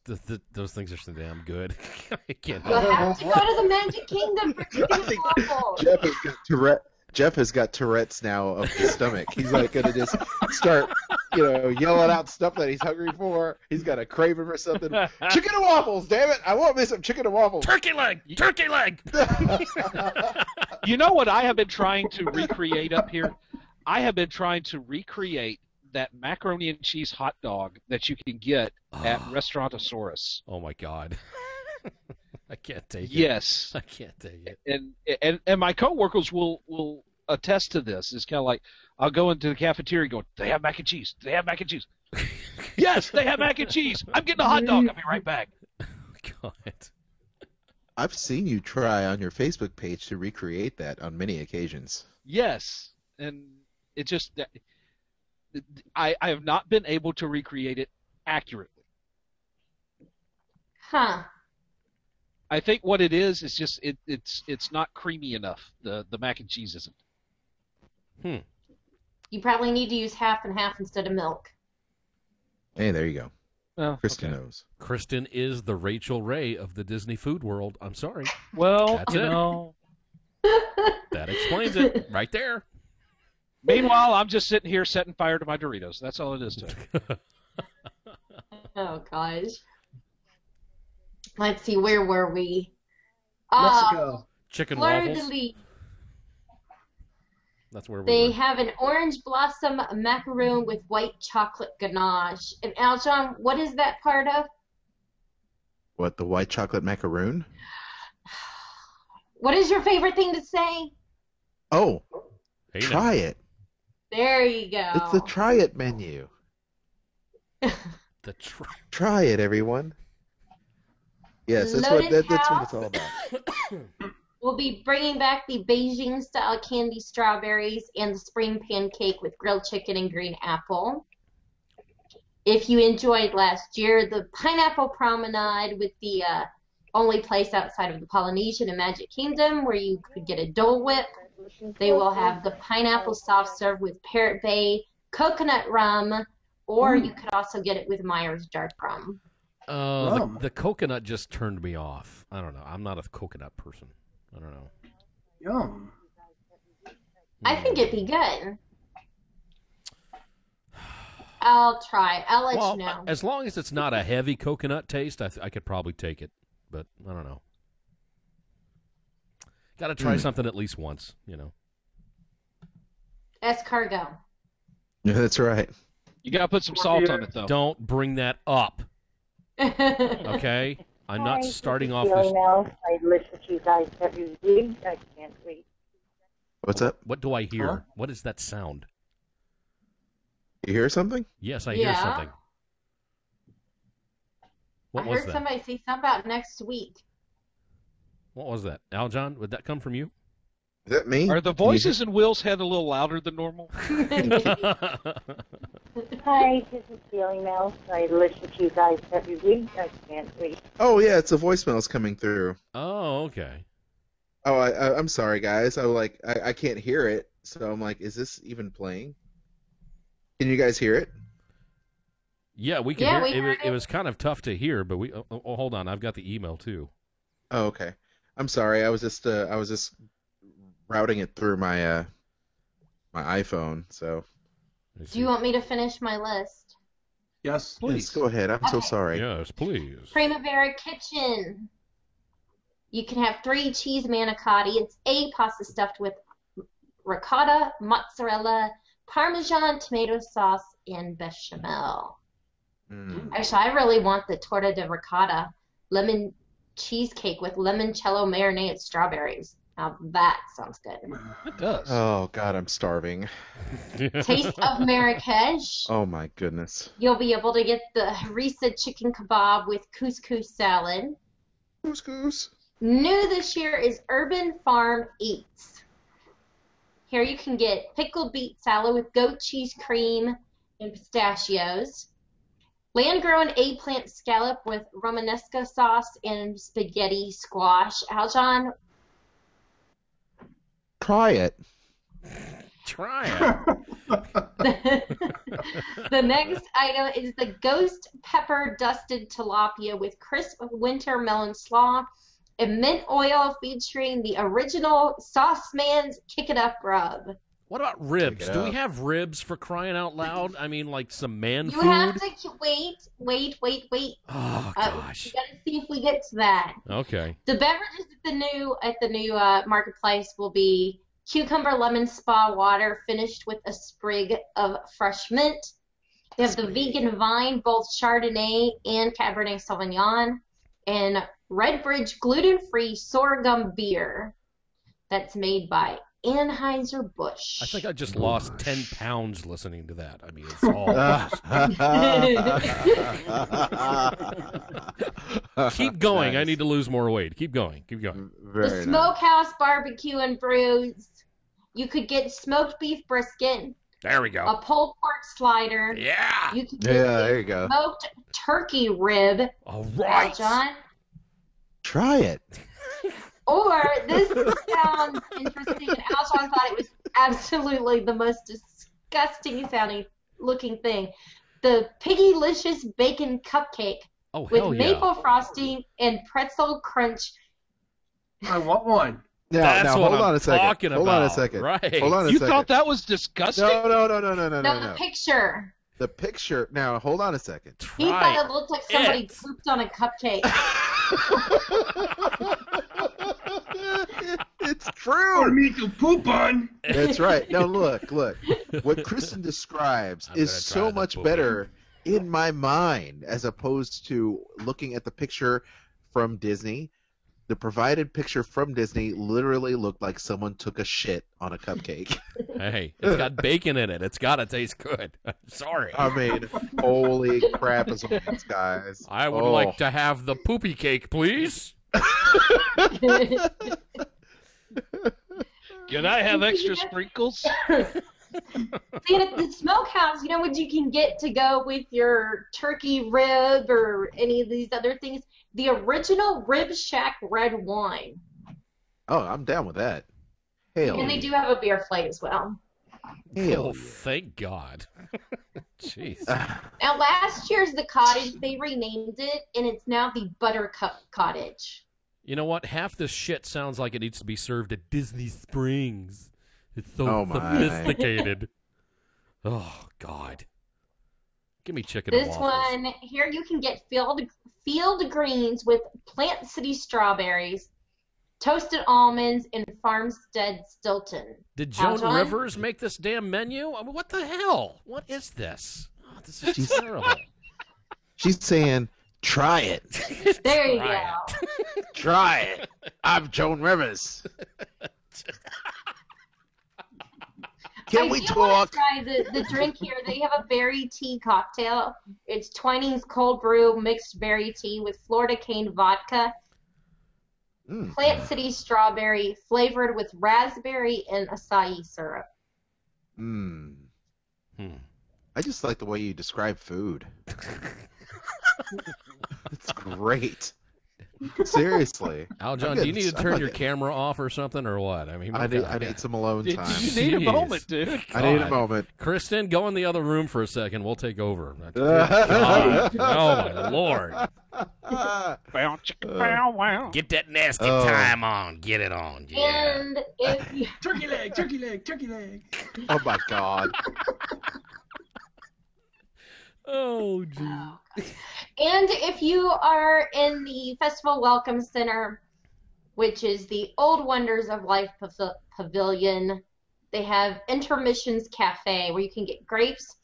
those things are so damn good. I can't You help have to go to the Magic Kingdom for chicken and waffles. Jeff has got Tourette's now of the stomach. He's like gonna just start, yelling out stuff that he's hungry for. He's got a craving for something. Chicken and waffles, damn it! I want me some chicken and waffles. Turkey leg. Turkey leg. You know what I have been trying to recreate up here? I have been trying to recreate that macaroni and cheese hot dog that you can get at Restaurantosaurus. Oh my God. I can't take it. Yes. I can't take it. And my coworkers will attest to this. It's kind of like I'll go into the cafeteria going, "They have mac and cheese. They have mac and cheese." Yes, they have mac and cheese. I'm getting a hot dog. I'll be right back. God. I've seen you try on your Facebook page to recreate that on many occasions. Yes, and it just I have not been able to recreate it accurately. Huh. I think what it is just it's not creamy enough. The mac and cheese isn't. You probably need to use half and half instead of milk. Hey, there you go. Well, Kristen knows. Kristen is the Rachel Ray of the Disney food world. I'm sorry. Well, That's you it. know. That explains it right there. Meanwhile, I'm just sitting here setting fire to my Doritos. That's all it is to it. Oh, gosh. Let's see, where were we? Mexico. Chicken Fleur de waffles. Lis. That's where we They were. have an orange blossom macaroon with white chocolate ganache. And Aljon, what is that part of? What, the white chocolate macaroon? What is your favorite thing to say? Oh, Hey, try it. There you go. It's the try it menu. The Try it, everyone. Yes, that's what it's all about. We'll be bringing back the Beijing-style candy strawberries and the spring pancake with grilled chicken and green apple. If you enjoyed last year, the Pineapple Promenade with the only place outside of the Polynesian and Magic Kingdom where you could get a Dole Whip. They will have the pineapple soft serve with Parrot Bay, coconut rum, or you could also get it with Myers dark rum. The coconut just turned me off. I don't know. I'm not a coconut person. I don't know. Yum. I think it'd be good. I'll try. I'll let you know. As long as it's not a heavy coconut taste, I could probably take it. But I don't know. Got to try something at least once, Escargot. Yeah, that's right. You got to put some salt on it, though. Don't bring that up. Okay? I'm not starting off this. this. I listen to you guys every week. I can't wait. What's up? What do I hear? Huh? What is that sound? You hear something? Yes, I hear something. What I was heard that? somebody say something about next week. What was that? Aljon, would that come from you? Is that me? Are the voices in Will's head a little louder than normal? Hi, this is Daily Mouse. I listen to you guys every week. I can't wait. Oh, yeah, it's the voicemails coming through. Oh, okay. Oh, I'm sorry, guys. I can't hear it, so I'm like, is this even playing? Can you guys hear it? Yeah, we can Yeah, hear we heard it was kind of tough to hear, but we hold on, I've got the email too. Oh, okay. I'm sorry. I was just routing it through my my iPhone. So. Do you want me to finish my list? Yes, please. Yes, go ahead. I'm so sorry. Yes, please. Primavera Kitchen. You can have 3 cheese manicotti. It's a pasta stuffed with ricotta, mozzarella, Parmesan, tomato sauce, and bechamel. Actually, I really want the torta de ricotta lemon cheesecake with limoncello marinated strawberries. Now that sounds good. It does. Oh, God, I'm starving. Taste of Marrakesh. Oh, my goodness. You'll be able to get the harissa chicken kebab with couscous salad. Couscous. New this year is Urban Farm Eats. Here you can get pickled beet salad with goat cheese cream and pistachios. Land-grown eggplant scallop with Romanesco sauce and spaghetti squash. Aljon? Try it. Try it. The next item is the ghost pepper dusted tilapia with crisp winter melon slaw and mint oil featuring the original Sauce Man's Kick It Up rub. What about ribs? Do we have ribs, for crying out loud? I mean, like some man You food? have to wait. Oh, gosh. We gotta see if we get to that. Okay. The beverages at the new marketplace will be cucumber lemon spa water finished with a sprig of fresh mint. They have the vegan vine, both Chardonnay and Cabernet Sauvignon, and Redbridge gluten-free sorghum beer that's made by Anheuser-Busch. I think I just lost 10 pounds listening to that. I mean, it's all... Keep going. Nice. I need to lose more weight. Keep going. The Smokehouse Barbecue and Brews. You could get smoked beef brisket. There we go. A pulled pork slider. Yeah. You could Yeah, get there you go. smoked turkey rib. All right. John. Try it. Or this sounds interesting, and Alshon thought it was absolutely the most disgusting sounding looking thing. The Piggylicious Bacon Cupcake with hell yeah. maple frosting and pretzel crunch. I want one. Now, what hold I'm on a second. talking Hold on a about. second. Right. Hold on a You second. thought that was disgusting? No. The picture. The picture. Now, hold on a second. He thought it looked like somebody pooped on a cupcake. It's true. For me to poop on. That's right. Now, look. What Kristen describes is so much better in my mind as opposed to looking at the picture from Disney. The provided picture from Disney literally looked like someone took a shit on a cupcake. Hey, it's got bacon in it. It's got to taste good. I'm sorry. I mean, holy crap is on this, guys. I would like to have the poopy cake, please. Can I have extra sprinkles? See, and at the Smokehouse, you know what you can get to go with your turkey rib or any of these other things? The original Rib Shack red wine. Oh, I'm down with that. Hell And they do have a beer flight as well. Oh, thank God. Jeez. Now, last year's The Cottage, they renamed it, and it's now the Buttercup Cottage. You know what? Half this shit sounds like it needs to be served at Disney Springs. It's so Oh, my. sophisticated. Oh, God. Give me chicken and This waffles. one, here you can get field greens with Plant City strawberries, toasted almonds, and Farmstead Stilton. Did Joan Alton? Rivers make this damn menu? I mean, what the hell? What is this? Oh, this is terrible. She's saying, try it. There you Try go. Try it. I'm Joan Rivers. Can we I do want talk? to try the drink here. They have a berry tea cocktail. It's Twinings cold brew mixed berry tea with Florida cane vodka, Plant City strawberry flavored with raspberry and acai syrup. I just like the way you describe food. It's great. Seriously. Aljon, I'm do you getting- need to I'm turn not your getting- camera off or something, or what? I mean, I need some alone time. You need a Jeez. moment, dude. I need a God. moment. Kristen, go in the other room for a second. We'll take over. God. Oh, my Lord. Get that nasty Oh. time on. Get it on. Yeah. And if you, Turkey leg. Oh my God. Oh, geez. And if you are in the Festival Welcome Center, which is the Old Wonders of Life Pavilion, they have Intermissions Cafe, where you can get grapes,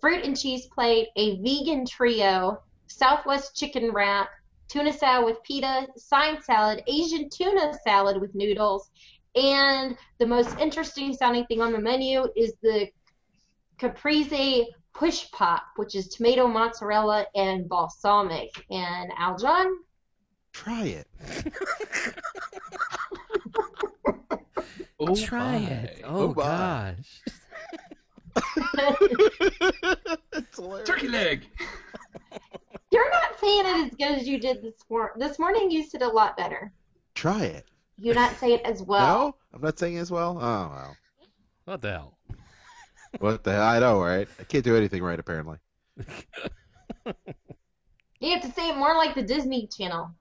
fruit and cheese plate, a vegan trio, Southwest chicken wrap, tuna salad with pita, side salad, Asian tuna salad with noodles, and the most interesting sounding thing on the menu is the Caprese Push Pop, which is tomato, mozzarella, and balsamic. And Aljon? Try it. Try it. Oh, my. gosh. It's hilarious. Turkey leg. You're not saying it as good as you did this morning. This morning you said a lot better. Try it. You not say it as well. No? I'm not saying it as well? Oh, well. What the hell? What the hell? I know, right? I can't do anything right, apparently. You have to say it more like the Disney Channel.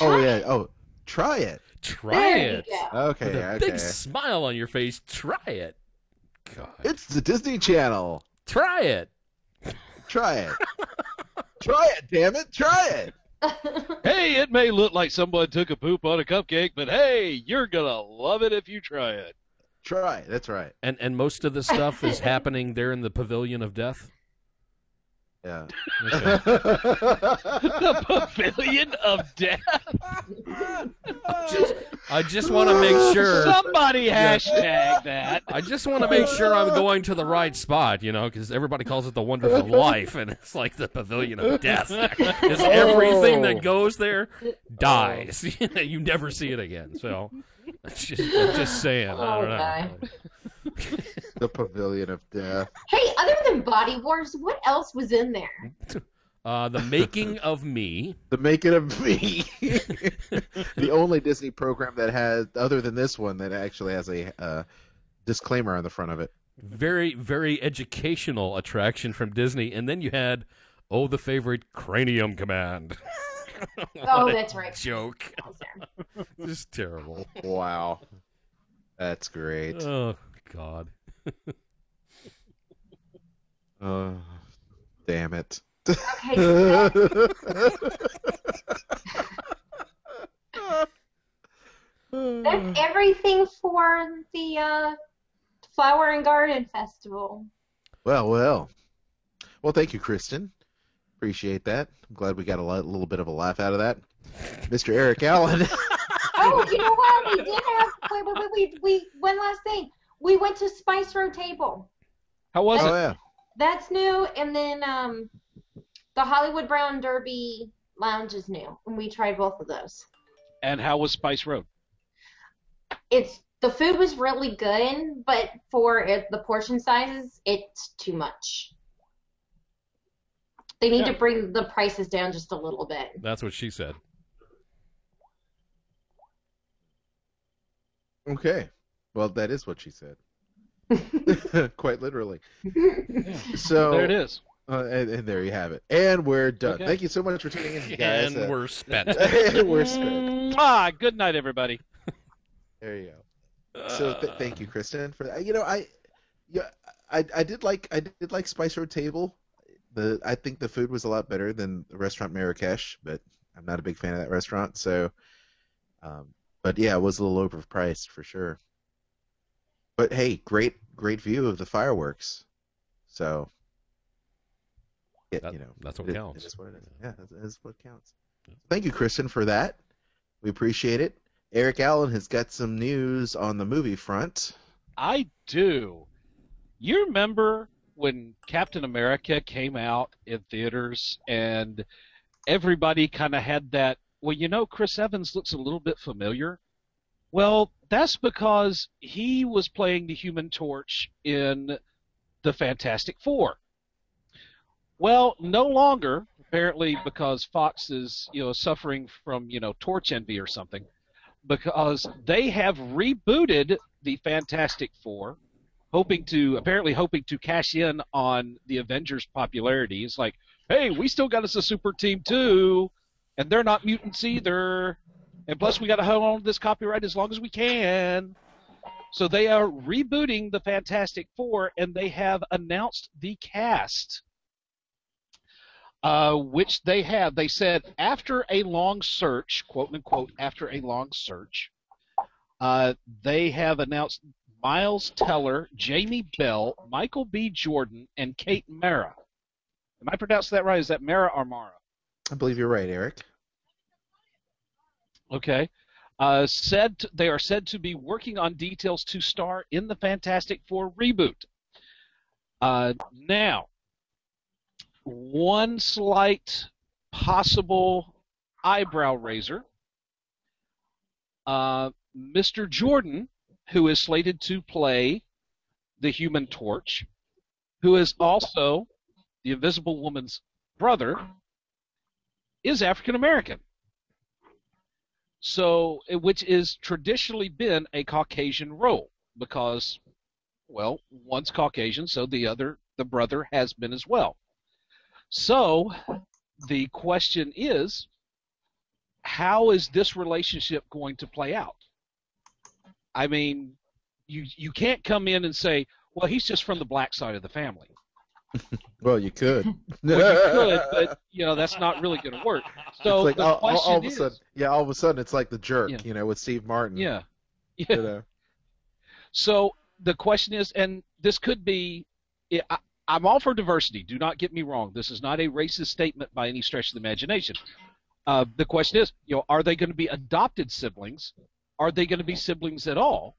Oh, yeah. Oh, try it. Try There it. you go. Okay, With a okay. big smile on your face. Try it. God. It's the Disney Channel. Try it. Try it. Try it, damn it. Try it. Hey, it may look like someone took a poop on a cupcake, but hey, you're gonna love it if you try it. Try it. That's right. And most of the stuff is happening there in the Pavilion of Death? Yeah. Okay. The Pavilion of Death. I just want to make sure. Somebody hashtag that. I just want to make sure I'm going to the right spot, because everybody calls it the Wonders of Life, and it's like the Pavilion of Death. Because everything that goes there dies. You never see it again. So, I'm just saying. I don't know. The Pavilion of Death. Hey, other than Body Wars, what else was in there? The Making of Me. The Making of Me. The only Disney program that has, other than this one, that actually has a disclaimer on the front of it. Very, very educational attraction from Disney. And then you had, the favorite Cranium Command. Oh, that's right. Joke. Just terrible. Wow. That's great. Oh, God. Oh, damn it. Okay. So that's everything for the Flower and Garden Festival. Well, thank you, Kristen. Appreciate that. I'm glad we got a little bit of a laugh out of that. Mr. Eric Allen. Oh, you know what? We did have. We one last thing. We went to Spice Road Table. How was it? Oh, yeah. That's new, and then the Hollywood Brown Derby Lounge is new, and we tried both of those. And how was Spice Road? The food was really good, but for the portion sizes, it's too much. They need to bring the prices down just a little bit. That's what she said. Okay. Well, that is what she said. Quite literally. So there it is. And there you have it. And we're done. Okay. Thank you so much for tuning in, guys. And we're spent. We're spent. Good night, everybody. There you go. So thank you, Kristen, for that. I did like Spice Road Table. I think the food was a lot better than the restaurant Marrakesh, but I'm not a big fan of that restaurant. So, but yeah, it was a little overpriced for sure. But hey, great view of the fireworks. So, that's what counts. It is what it is. Yeah, that is what counts. Thank you, Kristen, for that. We appreciate it. Eric Allen has got some news on the movie front. I do. You remember when Captain America came out in theaters and everybody kind of had that, Chris Evans looks a little bit familiar? Well, that's because he was playing the Human Torch in the Fantastic Four. Well, no longer, apparently because Fox is, suffering from, torch envy or something, because they have rebooted the Fantastic Four, hoping to cash in on the Avengers' popularity. It's like, hey, we still got us a super team too, and they're not mutants either. And plus, we got to hold on to this copyright as long as we can. So they are rebooting the Fantastic Four, and they have announced the cast, which they have. They said, after a long search, quote unquote, after a long search, they have announced Miles Teller, Jamie Bell, Michael B. Jordan, and Kate Mara. Am I pronouncing that right? Is that Mara or Mara? I believe you're right, Eric. Okay. They are said to be working on details to star in the Fantastic Four reboot. Now, one slight possible eyebrow raiser. Mr. Jordan, who is slated to play the Human Torch, who is also the Invisible Woman's brother, is African American. So, which is traditionally been a Caucasian role, because Well, one's Caucasian, so the brother has been as well. So the question is, how is this relationship going to play out? I mean, you can't come in and say, well, he's just from the black side of the family. Well, you could. Well, you could, but that's not really going to work. So it's like the question all of a sudden, all of a sudden, it's like The Jerk, with Steve Martin. Yeah. You know. So the question is, and this could be, I'm all for diversity. Do not get me wrong. This is not a racist statement by any stretch of the imagination. The question is, are they going to be adopted siblings? Are they going to be siblings at all?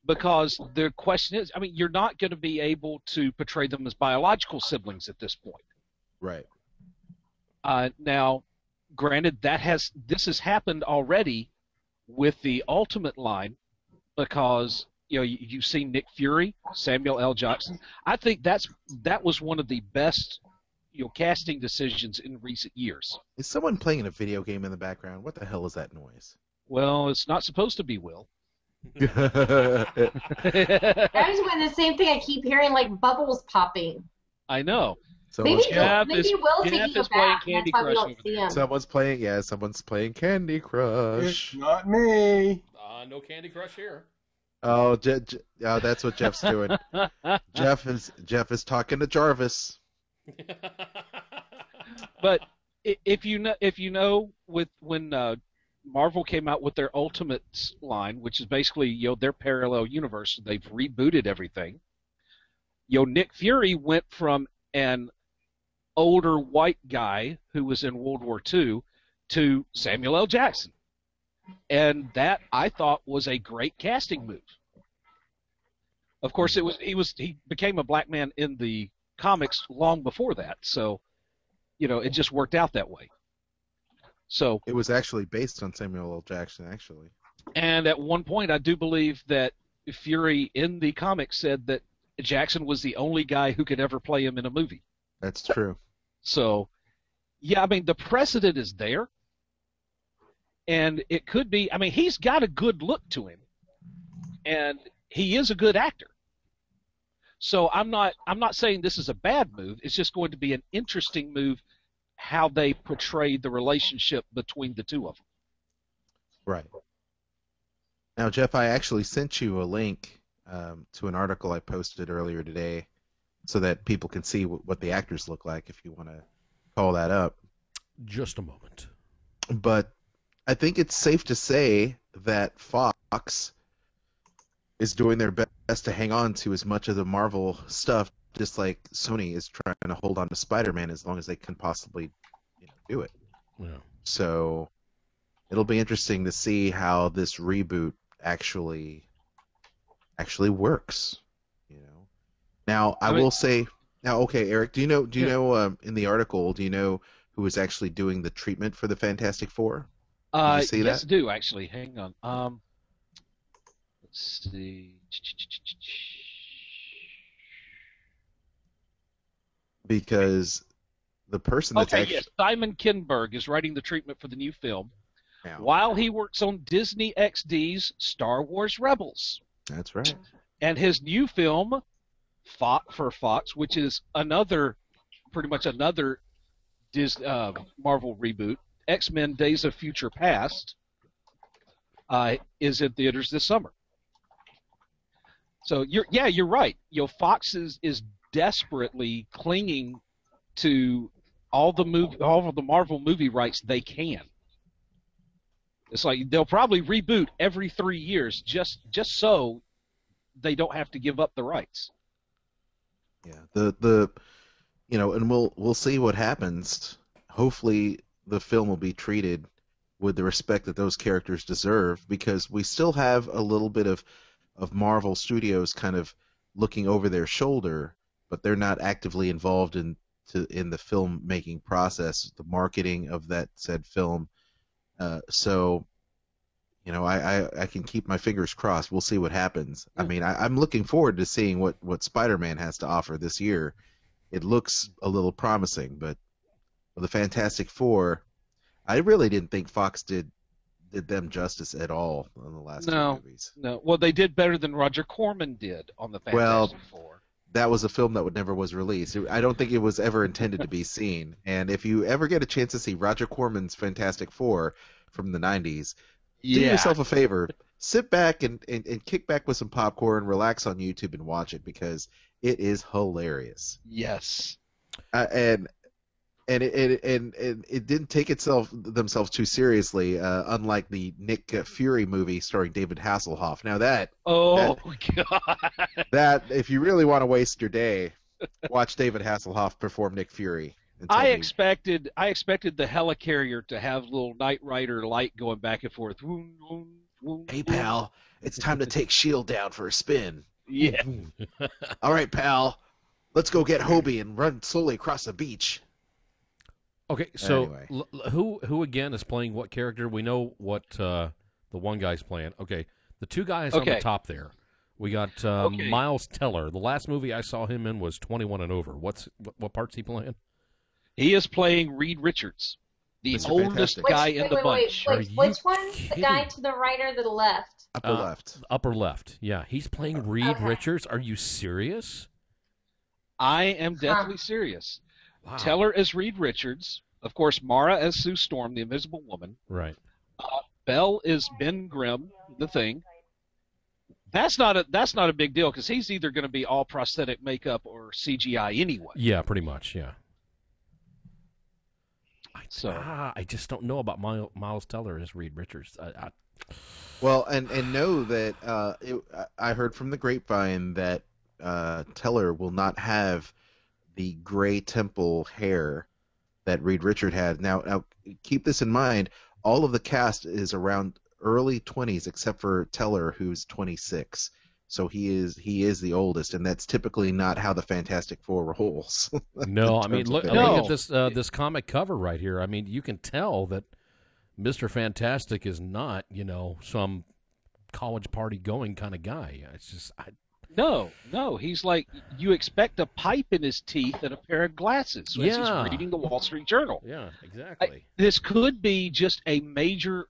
Because the question is, I mean, you're not going to be able to portray them as biological siblings at this point. Right. Now, granted, this has happened already with the Ultimate line, because you've seen Nick Fury, Samuel L. Jackson. I think that was one of the best casting decisions in recent years. Is someone playing a video game in the background? What the hell is that noise? Well, it's not supposed to be, Will. I was doing the same thing. I keep hearing like bubbles popping. I know. Maybe Will taking you back. Candy That's why we Crush don't see him. Someone's playing Candy Crush. It's not me. No Candy Crush here. Oh, that's what Jeff's doing. Jeff is talking to Jarvis. But if you know when Marvel came out with their Ultimates line, which is basically their parallel universe, they've rebooted everything. Nick Fury went from an older white guy who was in World War II to Samuel L. Jackson, and that I thought was a great casting move. Of course, he became a black man in the comics long before that, so it just worked out that way. So it was actually based on Samuel L. Jackson, actually. And at one point, I do believe that Fury in the comics said that Jackson was the only guy who could ever play him in a movie. That's true. So, yeah, I mean, the precedent is there, and it could be. I mean, he's got a good look to him, and he is a good actor. So I'm not saying this is a bad move. It's just going to be an interesting move, how they portrayed the relationship between the two of them. Right. Now, Jeff, I actually sent you a link to an article I posted earlier today so that people can see what the actors look like, if you want to call that up. Just a moment. But I think it's safe to say that Fox is doing their best to hang on to as much of the Marvel stuff, just like Sony is trying to hold on to Spider-Man as long as they can possibly do it. Yeah. So it'll be interesting to see how this reboot actually works. Now I will say, okay, Eric, do you know in the article, do you know who is actually doing the treatment for the Fantastic Four? Did you see yes, that? I do actually. Hang on. Let's see. Because the person that's actually... yes, Simon Kinberg is writing the treatment for the new film Yeah. while he works on Disney XD's Star Wars Rebels. That's right. And his new film, for Fox, which is pretty much another Marvel reboot, X-Men Days of Future Past, is in theaters this summer. So you're right. Fox is desperately clinging to all of the Marvel movie rights they can. It's like they'll probably reboot every 3 years just so they don't have to give up the rights. Yeah. And we'll see what happens. Hopefully the film will be treated with the respect that those characters deserve, because we still have a little bit of Marvel Studios kind of looking over their shoulder, but they're not actively involved in the filmmaking process, the marketing of that said film. So I can keep my fingers crossed. We'll see what happens. I mean, I'm looking forward to seeing what Spider-Man has to offer this year. It looks a little promising, but with the Fantastic Four, I really didn't think Fox did did them justice at all in the last two No, movies. no. Well, they did better than Roger Corman did on the Fantastic Four. That was a film that never was released. I don't think it was ever intended to be seen. And if you ever get a chance to see Roger Corman's Fantastic Four from the 90s, do yourself a favor. Sit back and kick back with some popcorn, relax on YouTube and watch it because it is hilarious. Yes. And it didn't take themselves too seriously, unlike the Nick Fury movie starring David Hasselhoff. Now that God, that if you really want to waste your day, watch David Hasselhoff perform Nick Fury. I expected the helicarrier to have little Knight Rider light going back and forth. Hey pal, it's time to take S.H.I.E.L.D. down for a spin. Yeah. All right, pal, let's go get Hobie and run slowly across the beach. Okay, so Anyway. who again is playing what character? We know what the one guy's playing. Okay, the two guys on the top there. We got Miles Teller. The last movie I saw him in was 21 and Over. What part's he playing? He is playing Reed Richards, the oldest guy in the bunch. Which one? The guy to the right or the left? Upper left. Upper left. Yeah, he's playing Reed Richards. Are you serious? I am deathly serious. Wow. Teller as Reed Richards. Of course, Mara as Sue Storm, the Invisible Woman. Right. Bell is Ben Grimm, the Thing. That's not a big deal because he's either going to be all prosthetic makeup or CGI anyway. Yeah, pretty much. Yeah. So I just don't know about Miles Teller as Reed Richards. Well, and know that I heard from the grapevine that Teller will not have the gray temple hair that Reed Richards had. Now, keep this in mind. All of the cast is around early 20s except for Teller, who's 26. So he is the oldest, and that's typically not how the Fantastic Four rolls. No, I mean look at this comic cover right here. I mean, you can tell that Mr. Fantastic is not, some college party going kind of guy. It's just No, he's like, you expect a pipe in his teeth and a pair of glasses as he's reading the Wall Street Journal. Yeah, exactly. This could be just a major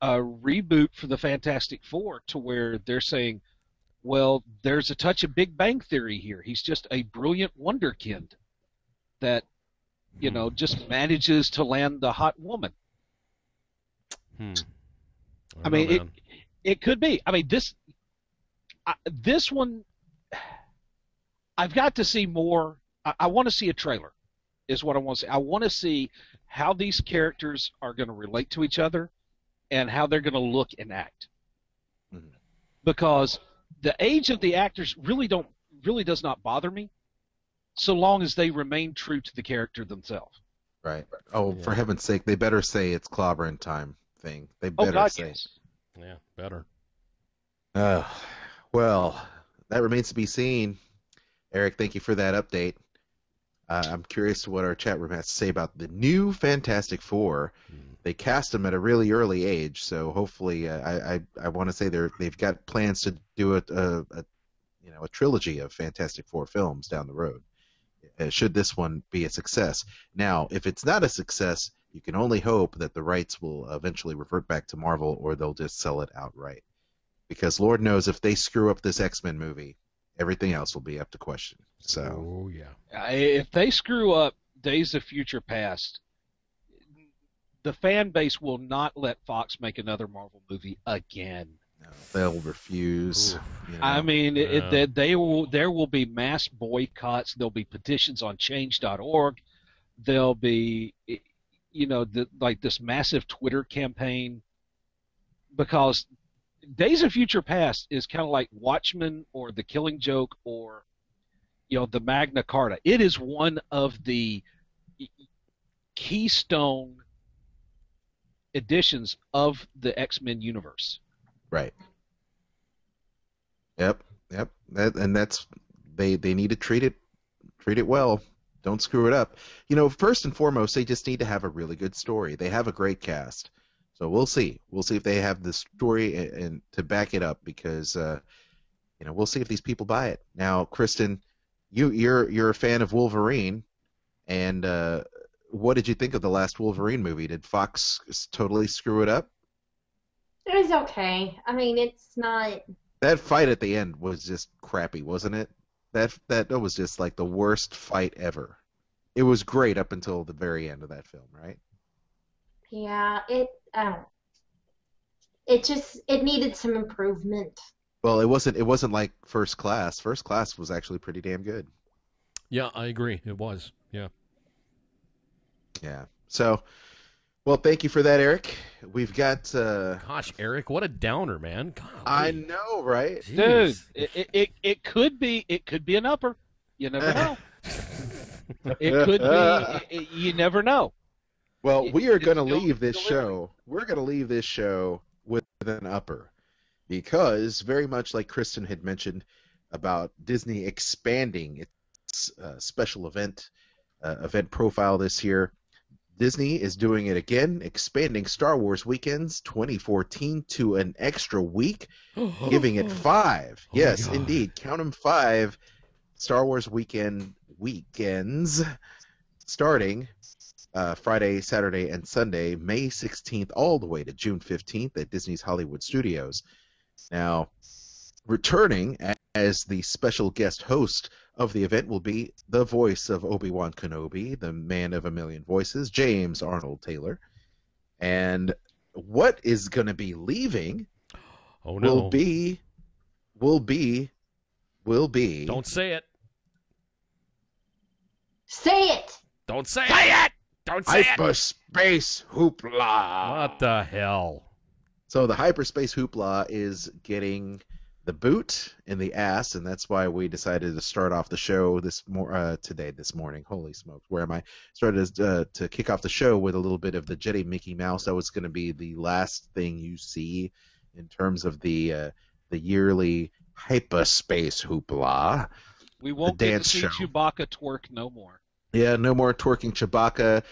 reboot for the Fantastic Four to where they're saying, well, there's a touch of Big Bang Theory here. He's just a brilliant wonderkind that, just manages to land the hot woman. I mean, it could be. I mean, this one, I've got to see more. I want to see a trailer, is what I want to see. I want to see how these characters are going to relate to each other and how they're going to look and act. Mm-hmm. Because the age of the actors really does not bother me, so long as they remain true to the character themselves. Right. Oh, for heaven's sake, they better say it's clobbering time thing. They better say. Yes. Yeah, better. Well, that remains to be seen. Eric, thank you for that update. I'm curious what our chat room has to say about the new Fantastic Four. They cast them at a really early age, so hopefully, I want to say they've got plans to do a trilogy of Fantastic Four films down the road. Should this one be a success? Now, if it's not a success, you can only hope that the rights will eventually revert back to Marvel, or they'll just sell it outright. Because Lord knows if they screw up this X-Men movie, everything else will be up to question. So, if they screw up Days of Future Past, the fan base will not let Fox make another Marvel movie again. No, they'll refuse. I mean, there will be mass boycotts. There'll be petitions on Change.org. There'll be, this massive Twitter campaign, because Days of Future Past is kind of like Watchmen or The Killing Joke or, the Magna Carta. It is one of the keystone editions of the X-Men universe. Right. Yep. That's they need to treat it well. Don't screw it up. First and foremost, they just need to have a really good story. They have a great cast. So we'll see. We'll see if they have the story and to back it up, because we'll see if these people buy it. Now, Kristen, you're a fan of Wolverine, and what did you think of the last Wolverine movie? Did Fox totally screw it up? It was okay. I mean, it's not. That fight at the end was just crappy, wasn't it? That was just like the worst fight ever. It was great up until the very end of that film, right? Yeah, it needed some improvement. Well, it wasn't like First Class. First Class was actually pretty damn good. Yeah, I agree. It was. Yeah. Yeah. So, well, thank you for that, Eric. We've got. Gosh, Eric, what a downer, man. Golly. I know, right? Dude, it could be an upper. You never know. It could be. You never know. Well, we are going to leave this show. We're going to leave this show with an upper, because very much like Kristen had mentioned about Disney expanding its special event profile this year, Disney is doing it again, expanding Star Wars Weekends 2014 to an extra week, giving it 5. Yes, indeed. Count them 5 Star Wars weekends starting Friday, Saturday, and Sunday, May 16th all the way to June 15th at Disney's Hollywood Studios. Now, returning as the special guest host of the event will be the voice of Obi-Wan Kenobi, the man of a million voices, James Arnold Taylor. And what is going to be leaving will be Don't say it. Say it! Don't say it! Don't say it! Hyperspace Hoopla! What the hell? So the Hyperspace Hoopla is getting the boot in the ass, and that's why we decided to start off the show this morning. Holy smokes, where am I? Started to kick off the show with a little bit of the Jedi Mickey Mouse. That was going to be the last thing you see in terms of the yearly Hyperspace Hoopla. We won't get to see Chewbacca twerk no more. Yeah, no more twerking Chewbacca,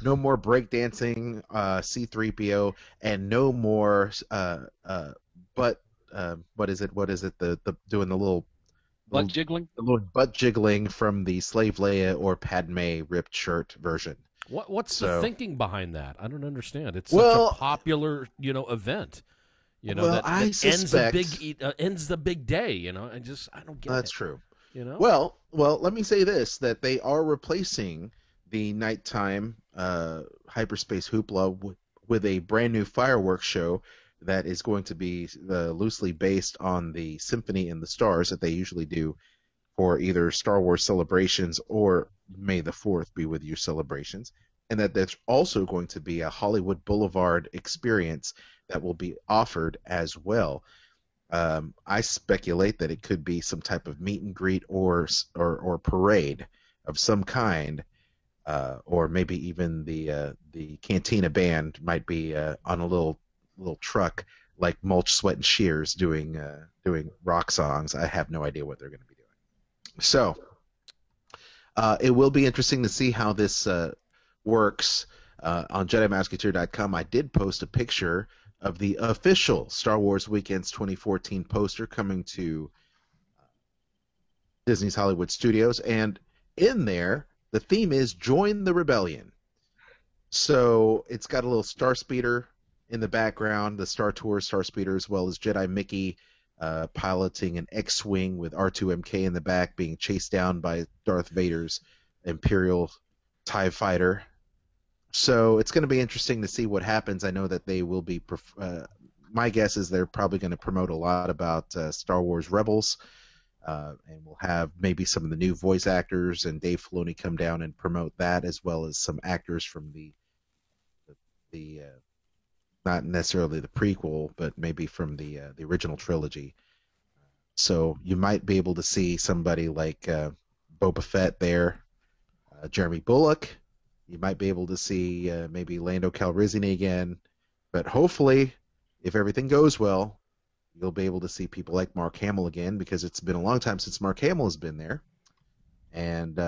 no more break dancing C-3PO, and no more what is it? The doing the little butt jiggling? The little butt jiggling from the Slave Leia or Padme ripped shirt version. What's the thinking behind that? I don't understand. It's such a popular, event. That ends the big day. I don't get it. That's true. Well, let me say this: that they are replacing the nighttime Hyperspace Hoopla with a brand new fireworks show that is going to be loosely based on the Symphony in the Stars that they usually do for either Star Wars celebrations or May the 4th be with you celebrations, and that there's also going to be a Hollywood Boulevard experience that will be offered as well. I speculate that it could be some type of meet and greet or parade of some kind, or maybe even the Cantina band might be on a little truck like Mulch, Sweat, and Shears doing rock songs. I have no idea what they're going to be doing. So it will be interesting to see how this works. On JediMasketeer.com, I did post a picture of the official Star Wars Weekends 2014 poster coming to Disney's Hollywood Studios, and in there the theme is Join the Rebellion. So it's got a little Star Speeder in the background, the Star Tours Star Speeder, as well as Jedi Mickey piloting an X-Wing with R2MK in the back being chased down by Darth Vader's Imperial TIE Fighter. So it's going to be interesting to see what happens. I know that they will be my guess is they're probably going to promote a lot about Star Wars Rebels, and we'll have maybe some of the new voice actors and Dave Filoni come down and promote that, as well as some actors from the not necessarily the prequel, but maybe from the original trilogy. So you might be able to see somebody like Boba Fett there, Jeremy Bulloch. You might be able to see maybe Lando Calrissian again, but hopefully, if everything goes well, you'll be able to see people like Mark Hamill again, because it's been a long time since Mark Hamill has been there. And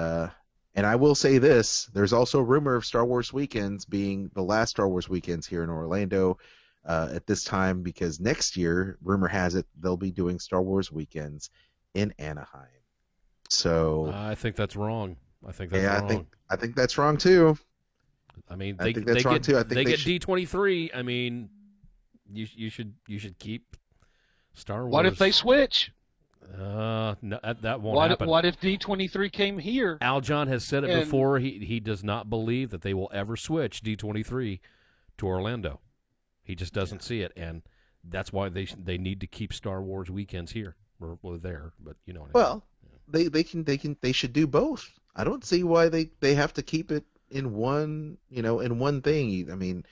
I will say this: there's also a rumor of Star Wars Weekends being the last Star Wars Weekends here in Orlando at this time, because next year, rumor has it, they'll be doing Star Wars Weekends in Anaheim. So I think that's wrong. I think that's Yeah, wrong. I think that's wrong too. I mean, I think that's wrong too. I think they get should... D23. I mean, you should keep Star Wars. What if they switch? No, that won't happen. What if D23 came here? Aljon has said it before. He does not believe that they will ever switch D23 to Orlando. He just doesn't see it, and that's why they need to keep Star Wars weekends here or there. But you know what I mean. Well, they should do both. I don't see why they have to keep it in one thing. I mean,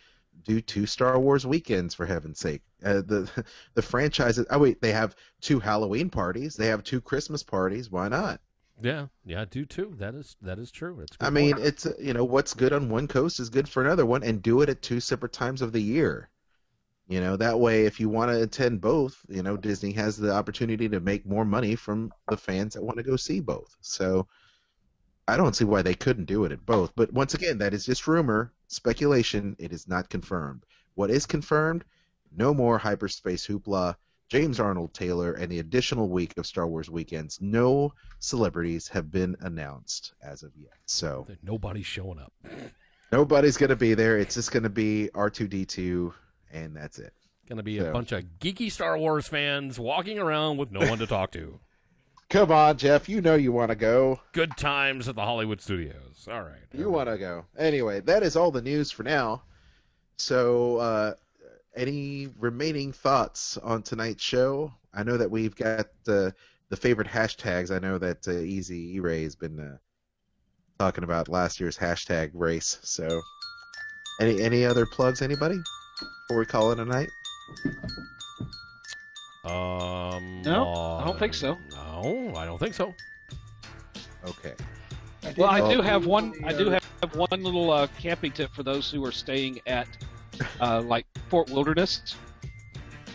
do 2 Star Wars weekends for heaven's sake. The franchises. Oh wait, they have 2 Halloween parties. They have 2 Christmas parties. Why not? Yeah, do too. That is true. It's. I mean, it's what's good on one coast is good for another one, and do it at 2 separate times of the year. That way, if you want to attend both, Disney has the opportunity to make more money from the fans that want to go see both. So I don't see why they couldn't do it at both. But once again, that is just rumor, speculation. It is not confirmed. What is confirmed? No more hyperspace hoopla, James Arnold Taylor, and the additional week of Star Wars weekends. No celebrities have been announced as of yet. So nobody's showing up. Nobody's going to be there. It's just going to be R2-D2. And that's it. Going to be a bunch of geeky Star Wars fans walking around with no one to talk to. Come on, Jeff. You know you want to go. Good times at the Hollywood Studios. All right. You want to go. Anyway, that is all the news for now. So, any remaining thoughts on tonight's show? I know that we've got the favorite hashtags. I know that Easy E-Ray has been talking about last year's hashtag race. So, any other plugs, anybody? Before we call it a night? No, I don't think so. No, I don't think so. Okay. Well, I do have one. I do have one little camping tip for those who are staying at like Fort Wilderness.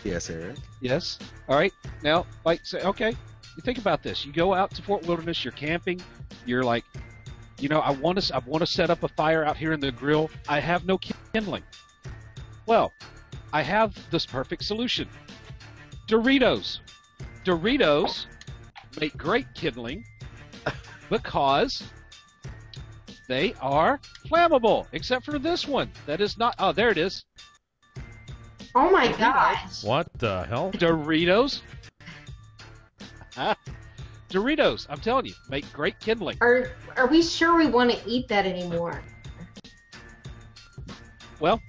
Yes, Eric. Yes. All right. Now, say, okay, you think about this. You go out to Fort Wilderness. You're camping. You're like, I want to set up a fire out here in the grill. I have no kindling. Well, I have this perfect solution. Doritos. Doritos make great kindling because they are flammable, except for this one. That is not. Oh, there it is. Oh my gosh. What the hell? Doritos. Doritos, I'm telling you, make great kindling. Are we sure we want to eat that anymore? Well,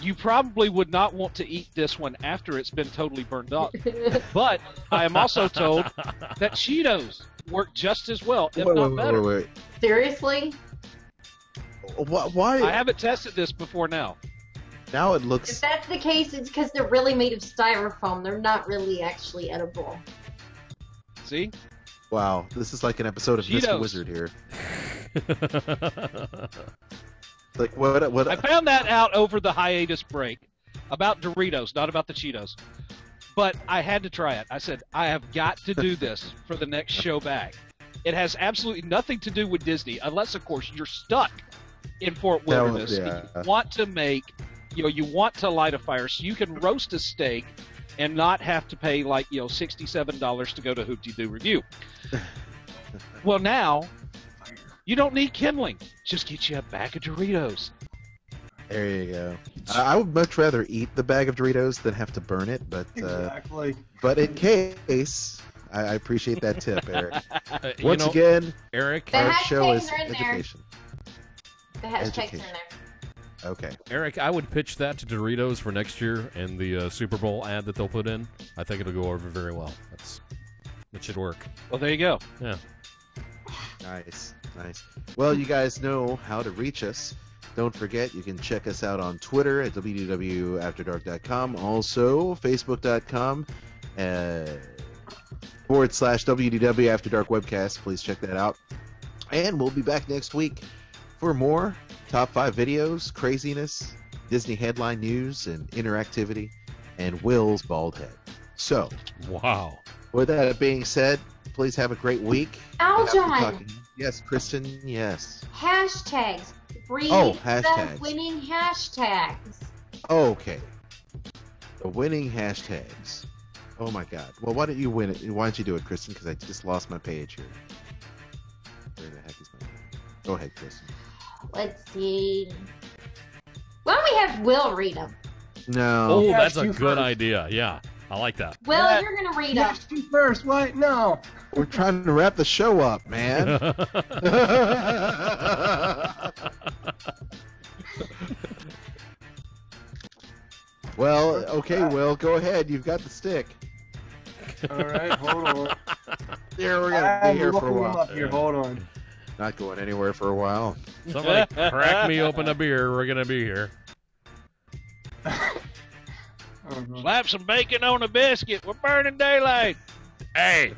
you probably would not want to eat this one after it's been totally burned up. But I am also told that Cheetos work just as well, if not better. Wait. Seriously? Why? I haven't tested this before now. Now it looks... If that's the case, it's because they're really made of styrofoam. They're not really actually edible. See? Wow, this is like an episode of Mr. Cheetos. Wizard here. Like what? I found that out over the hiatus break about Doritos, not about the Cheetos. But I had to try it. I said, I have got to do this for the next show back. It has absolutely nothing to do with Disney, unless, of course, you're stuck in Fort Wilderness. Yeah. And you want to make, you want to light a fire so you can roast a steak and not have to pay like, $67 to go to Hoop-Dee-Doo Review. Well, now, you don't need kindling. Just get you a bag of Doritos. There you go. I would much rather eat the bag of Doritos than have to burn it, but Exactly. But in case, I appreciate that tip, Eric. Once again, Eric, The our show is hashtags are in there. education. The hashtags Education. are in there. Okay. Eric, I would pitch that to Doritos for next year and the Super Bowl ad that they'll put in. I think it'll go over very well. It should work. Well, there you go. Yeah. Nice. Well, you guys know how to reach us. Don't forget, you can check us out on Twitter at www.afterdark.com. Also, facebook.com /WDW After Dark Webcast. Please check that out. And we'll be back next week for more top 5 videos, craziness, Disney headline news, and interactivity, and Will's bald head. So, wow. With that being said, please have a great week. Aljon! Yes, Kristen, yes. Hashtags. Read hashtags. the winning hashtags. Okay. The winning hashtags. Oh my God. Well, why don't you win it? Why don't you do it, Kristen? Because I just lost my page here. Where the heck is my... Go ahead, Kristen. Let's see. Why don't we have Will read them? No. Oh, Yes, that's a you good first. idea. Yeah, I like that. Will, you're gonna read them. Yes, you first. What? No. We're trying to wrap the show up, man. Well, okay, Will, go ahead. You've got the stick. All right, hold on. Here, we're gonna I'm be here for a looking them while. up here. Hold on. Not going anywhere for a while. Somebody crack me open a beer. We're gonna be here. Slap some bacon on a biscuit. We're burning daylight. Hey.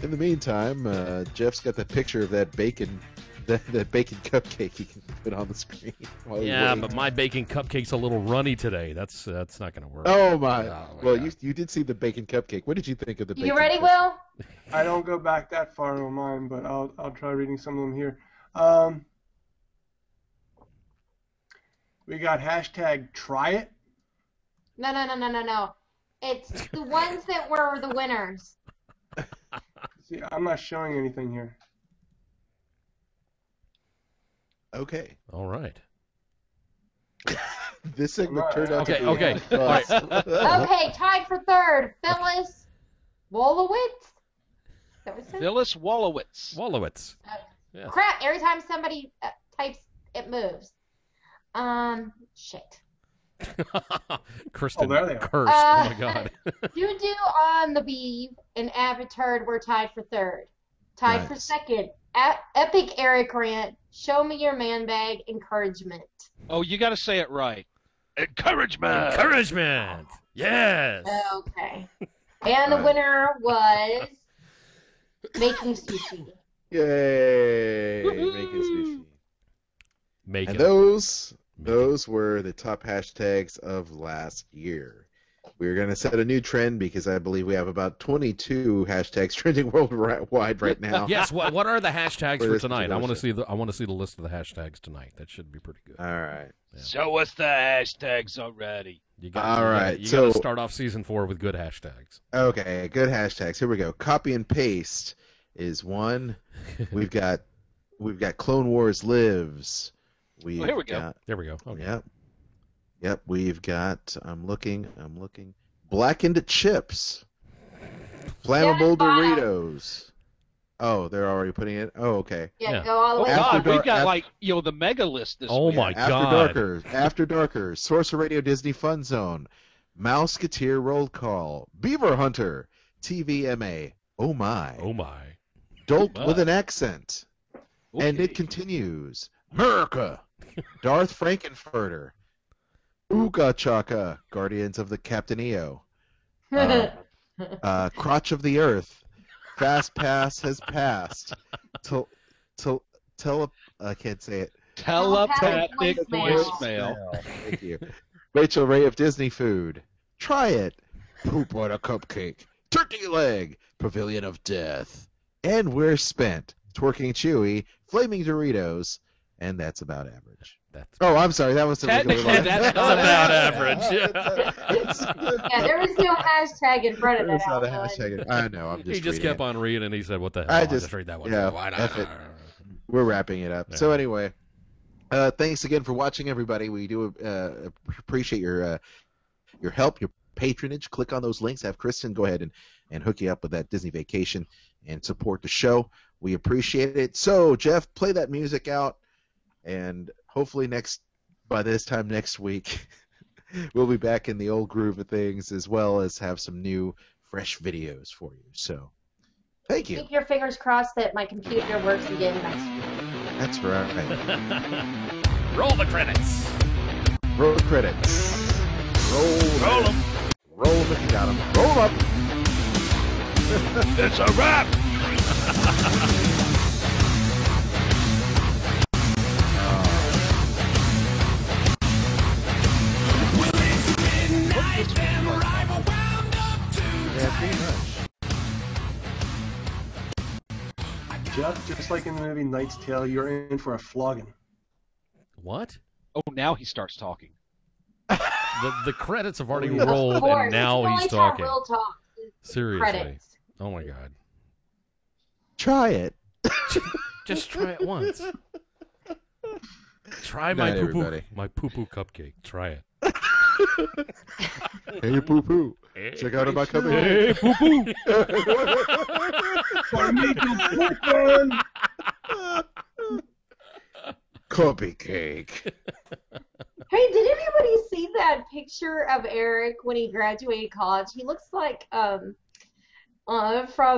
In the meantime, Jeff's got the picture of that bacon, that bacon cupcake he can put on the screen. While we Yeah, wait. but my bacon cupcake's a little runny today. That's not gonna work. Oh my! Well, God. you did see the bacon cupcake. What did you think of the? You bacon ready, cupcake? Will? I don't go back that far on mine, but I'll try reading some of them here. We got hashtag try it. No. It's the ones that were the winners. See, I'm not showing anything here. Okay. All right. This segment turned out to be Okay. a All right. bust. Okay, tied for third, Phyllis Wolowitz. That was it? Phyllis Wolowitz. Wolowitz. Yes. Crap! Every time somebody types, it moves. Shit. Kristen there they are. cursed. Oh my God. Juju on the Beeve and Avatard were tied for third. Tied for Nice. second. Epic Eric Grant, Show Me Your Man Bag, Encouragement. Oh, you got to say it right. Encouragement. Encouragement. Yes. Okay. And the winner was Making Sushi. Yay! Making sushi. Making. And those were the top hashtags of last year. We're going to set a new trend because I believe we have about 22 hashtags trending worldwide right now. Yes. What are the hashtags For for this tonight? I want to particular see the list of the hashtags tonight. That should be pretty good. All right. Show us the hashtags already. You All right, You so- got to start off season 4 with good hashtags. Okay, good hashtags. Here we go. Copy and paste is one. We've got Clone Wars lives. Here we go. There we go. Okay. Yep. We've got. I'm looking. Blackened chips. Flammable Doritos. Oh, they're already putting it. Oh, okay. Yeah, go all the Oh way. God, we've Dark- got the mega list this Oh week. my God. After Darker, Sorcerer Radio Disney Fun Zone, Mouseketeer Roll Call, Beaver Hunter, TVMA, Oh My, Dolt with an Accent, and it continues, America, Darth Frankenfurter, Ooga Chaka, Guardians of the Captain EO, Crotch of the Earth, Fast Pass has passed, I can't say it. Telepathic voicemail. Thank you. Rachel Ray of Disney Food. Try it. Poop on a cupcake. Turkey leg. Pavilion of Death. And we're spent. Twerking Chewy. Flaming Doritos. And that's about average. Oh, I'm sorry. That was the regular Technically, line. that's not about average. Yeah, there was no hashtag in front of that. It's not a Alan. hashtag. I know. I'm just He just reading kept it. on reading, and he said, "What the hell?" I I'll just read that one. Yeah, Why not? F it. We're wrapping it up. So anyway, thanks again for watching, everybody. We do appreciate your help, your patronage. Click on those links. Have Kristen go ahead and hook you up with that Disney vacation and support the show. We appreciate it. So, Jeff, play that music out, and hopefully by this time next week, we'll be back in the old groove of things, as well as have some new, fresh videos for you. So, thank you. Keep your fingers crossed that my computer works again next week. That's right. Roll the credits. Roll the credits. Roll them. Roll them if you got them. Roll up. It's a wrap. Yeah, pretty much. Jeff, just like in the movie Knight's Tale, you're in for a flogging. What? Oh, now he starts talking. The credits have already Of rolled, course, and now it's the he's only time talking. Will talk is Seriously. credits. Oh my God. Try it. Just try it once. Try Good my night, poo-poo, everybody. my poo-poo cupcake. Try it. Hey, poo-poo. Check out my cupcake. Hey, poo-poo. Cupcake cake. Hey, did anybody see that picture of Eric when he graduated college? He looks like from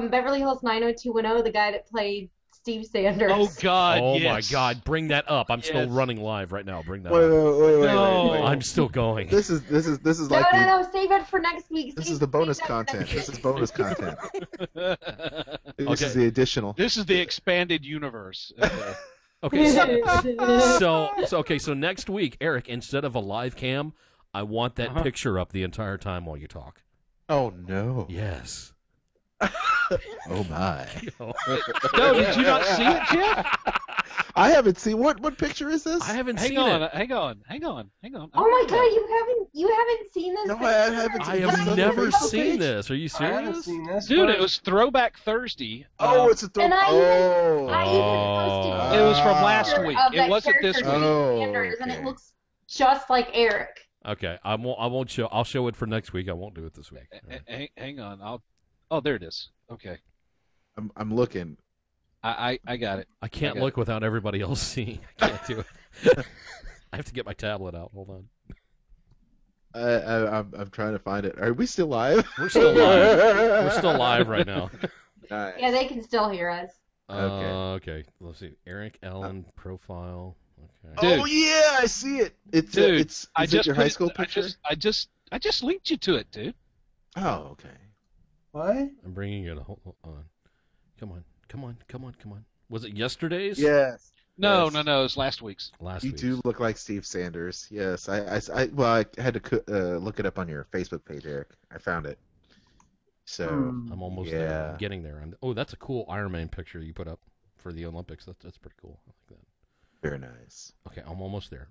Beverly Hills 90210, the guy that played Steve Sanders. Oh God! Oh yes. my God! Bring that up. I'm still Yes. running live right now. Bring that Wait, up. wait. I'm still going. This is No, like no, save it for next week. this is the bonus content. This is bonus content. This is the additional. This is the expanded universe. Okay, so next week, Eric, instead of a live cam, I want that picture up the entire time while you talk. Oh no. Yes. Oh my. No, did you not see it, Jeff? I haven't seen what picture is this? I haven't Hang seen on, it. hang on. Oh my God, you haven't seen this? No, I haven't. I have never seen this. Are you I haven't serious? seen this. Dude, but- it was Throwback Thursday. Oh, it's a And I even It posted was from last picture week. of It that wasn't this character, week. Oh, Sanders, and it okay. looks just like Eric. Okay, I won't show. I'll show it for next week. I won't do it this week. Hang on. Oh, there it is. Okay. I'm looking. I got it. I can't got look without everybody else seeing. I can't do it. I have to get my tablet out. Hold on. I'm trying to find it. Are we still live? We're still live. We're still live right now. Nice. Yeah, they can still hear us. Okay. Let's see. Eric Allen profile. Okay. Dude. Oh yeah, I see it. It's Dude, it's I is just it your put high it- school picture? I just linked you to it, dude. Oh, okay. What? I'm bringing it. Hold on. Come on. Was it yesterday's? Yes. No, Yes. no, it's last week's. Last You week's. do look like Steve Sanders. Yes, I had to look it up on your Facebook page, Eric. I found it. So I'm almost there. yeah. I'm getting there. Oh, that's a cool Iron Man picture you put up for the Olympics. That's pretty cool. I like that. Very nice. Okay, I'm almost there.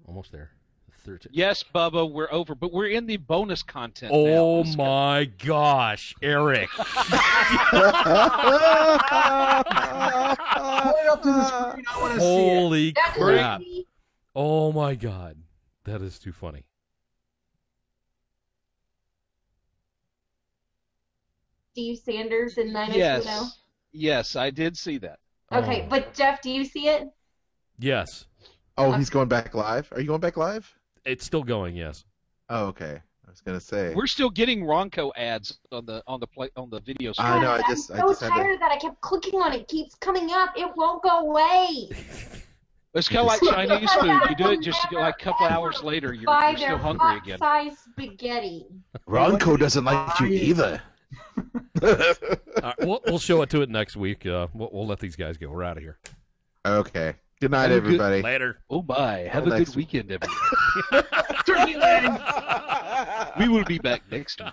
13. Yes, Bubba, we're over, but we're in the bonus content Oh now. my gosh, Eric. Point up to the screen. I want to see it. Holy That's crap. crazy. Oh my god. That is too funny. Steve Sanders in 90210. Yes, I did see that. Okay, Oh. but Jeff, do you see it? Yes. Oh, he's going back live. Are you going back live? It's still going, yes. Oh, okay. I was gonna say. We're still getting Ronco ads on the video stream. I know. I God, just I'm so had to. tired that I kept clicking on it. It keeps coming up. It won't go away. It's kind of like Chinese food. You do it just like a couple hours later, you're Buy still their hungry again. size spaghetti. Ronco doesn't like you either. All right, we'll show it to it next week. We'll let these guys go. We're out of here. Okay. Good night, Have a good- everybody. Later. Oh my! Have Till a next good weekend, everyone. Turkey leg. We will be back next week.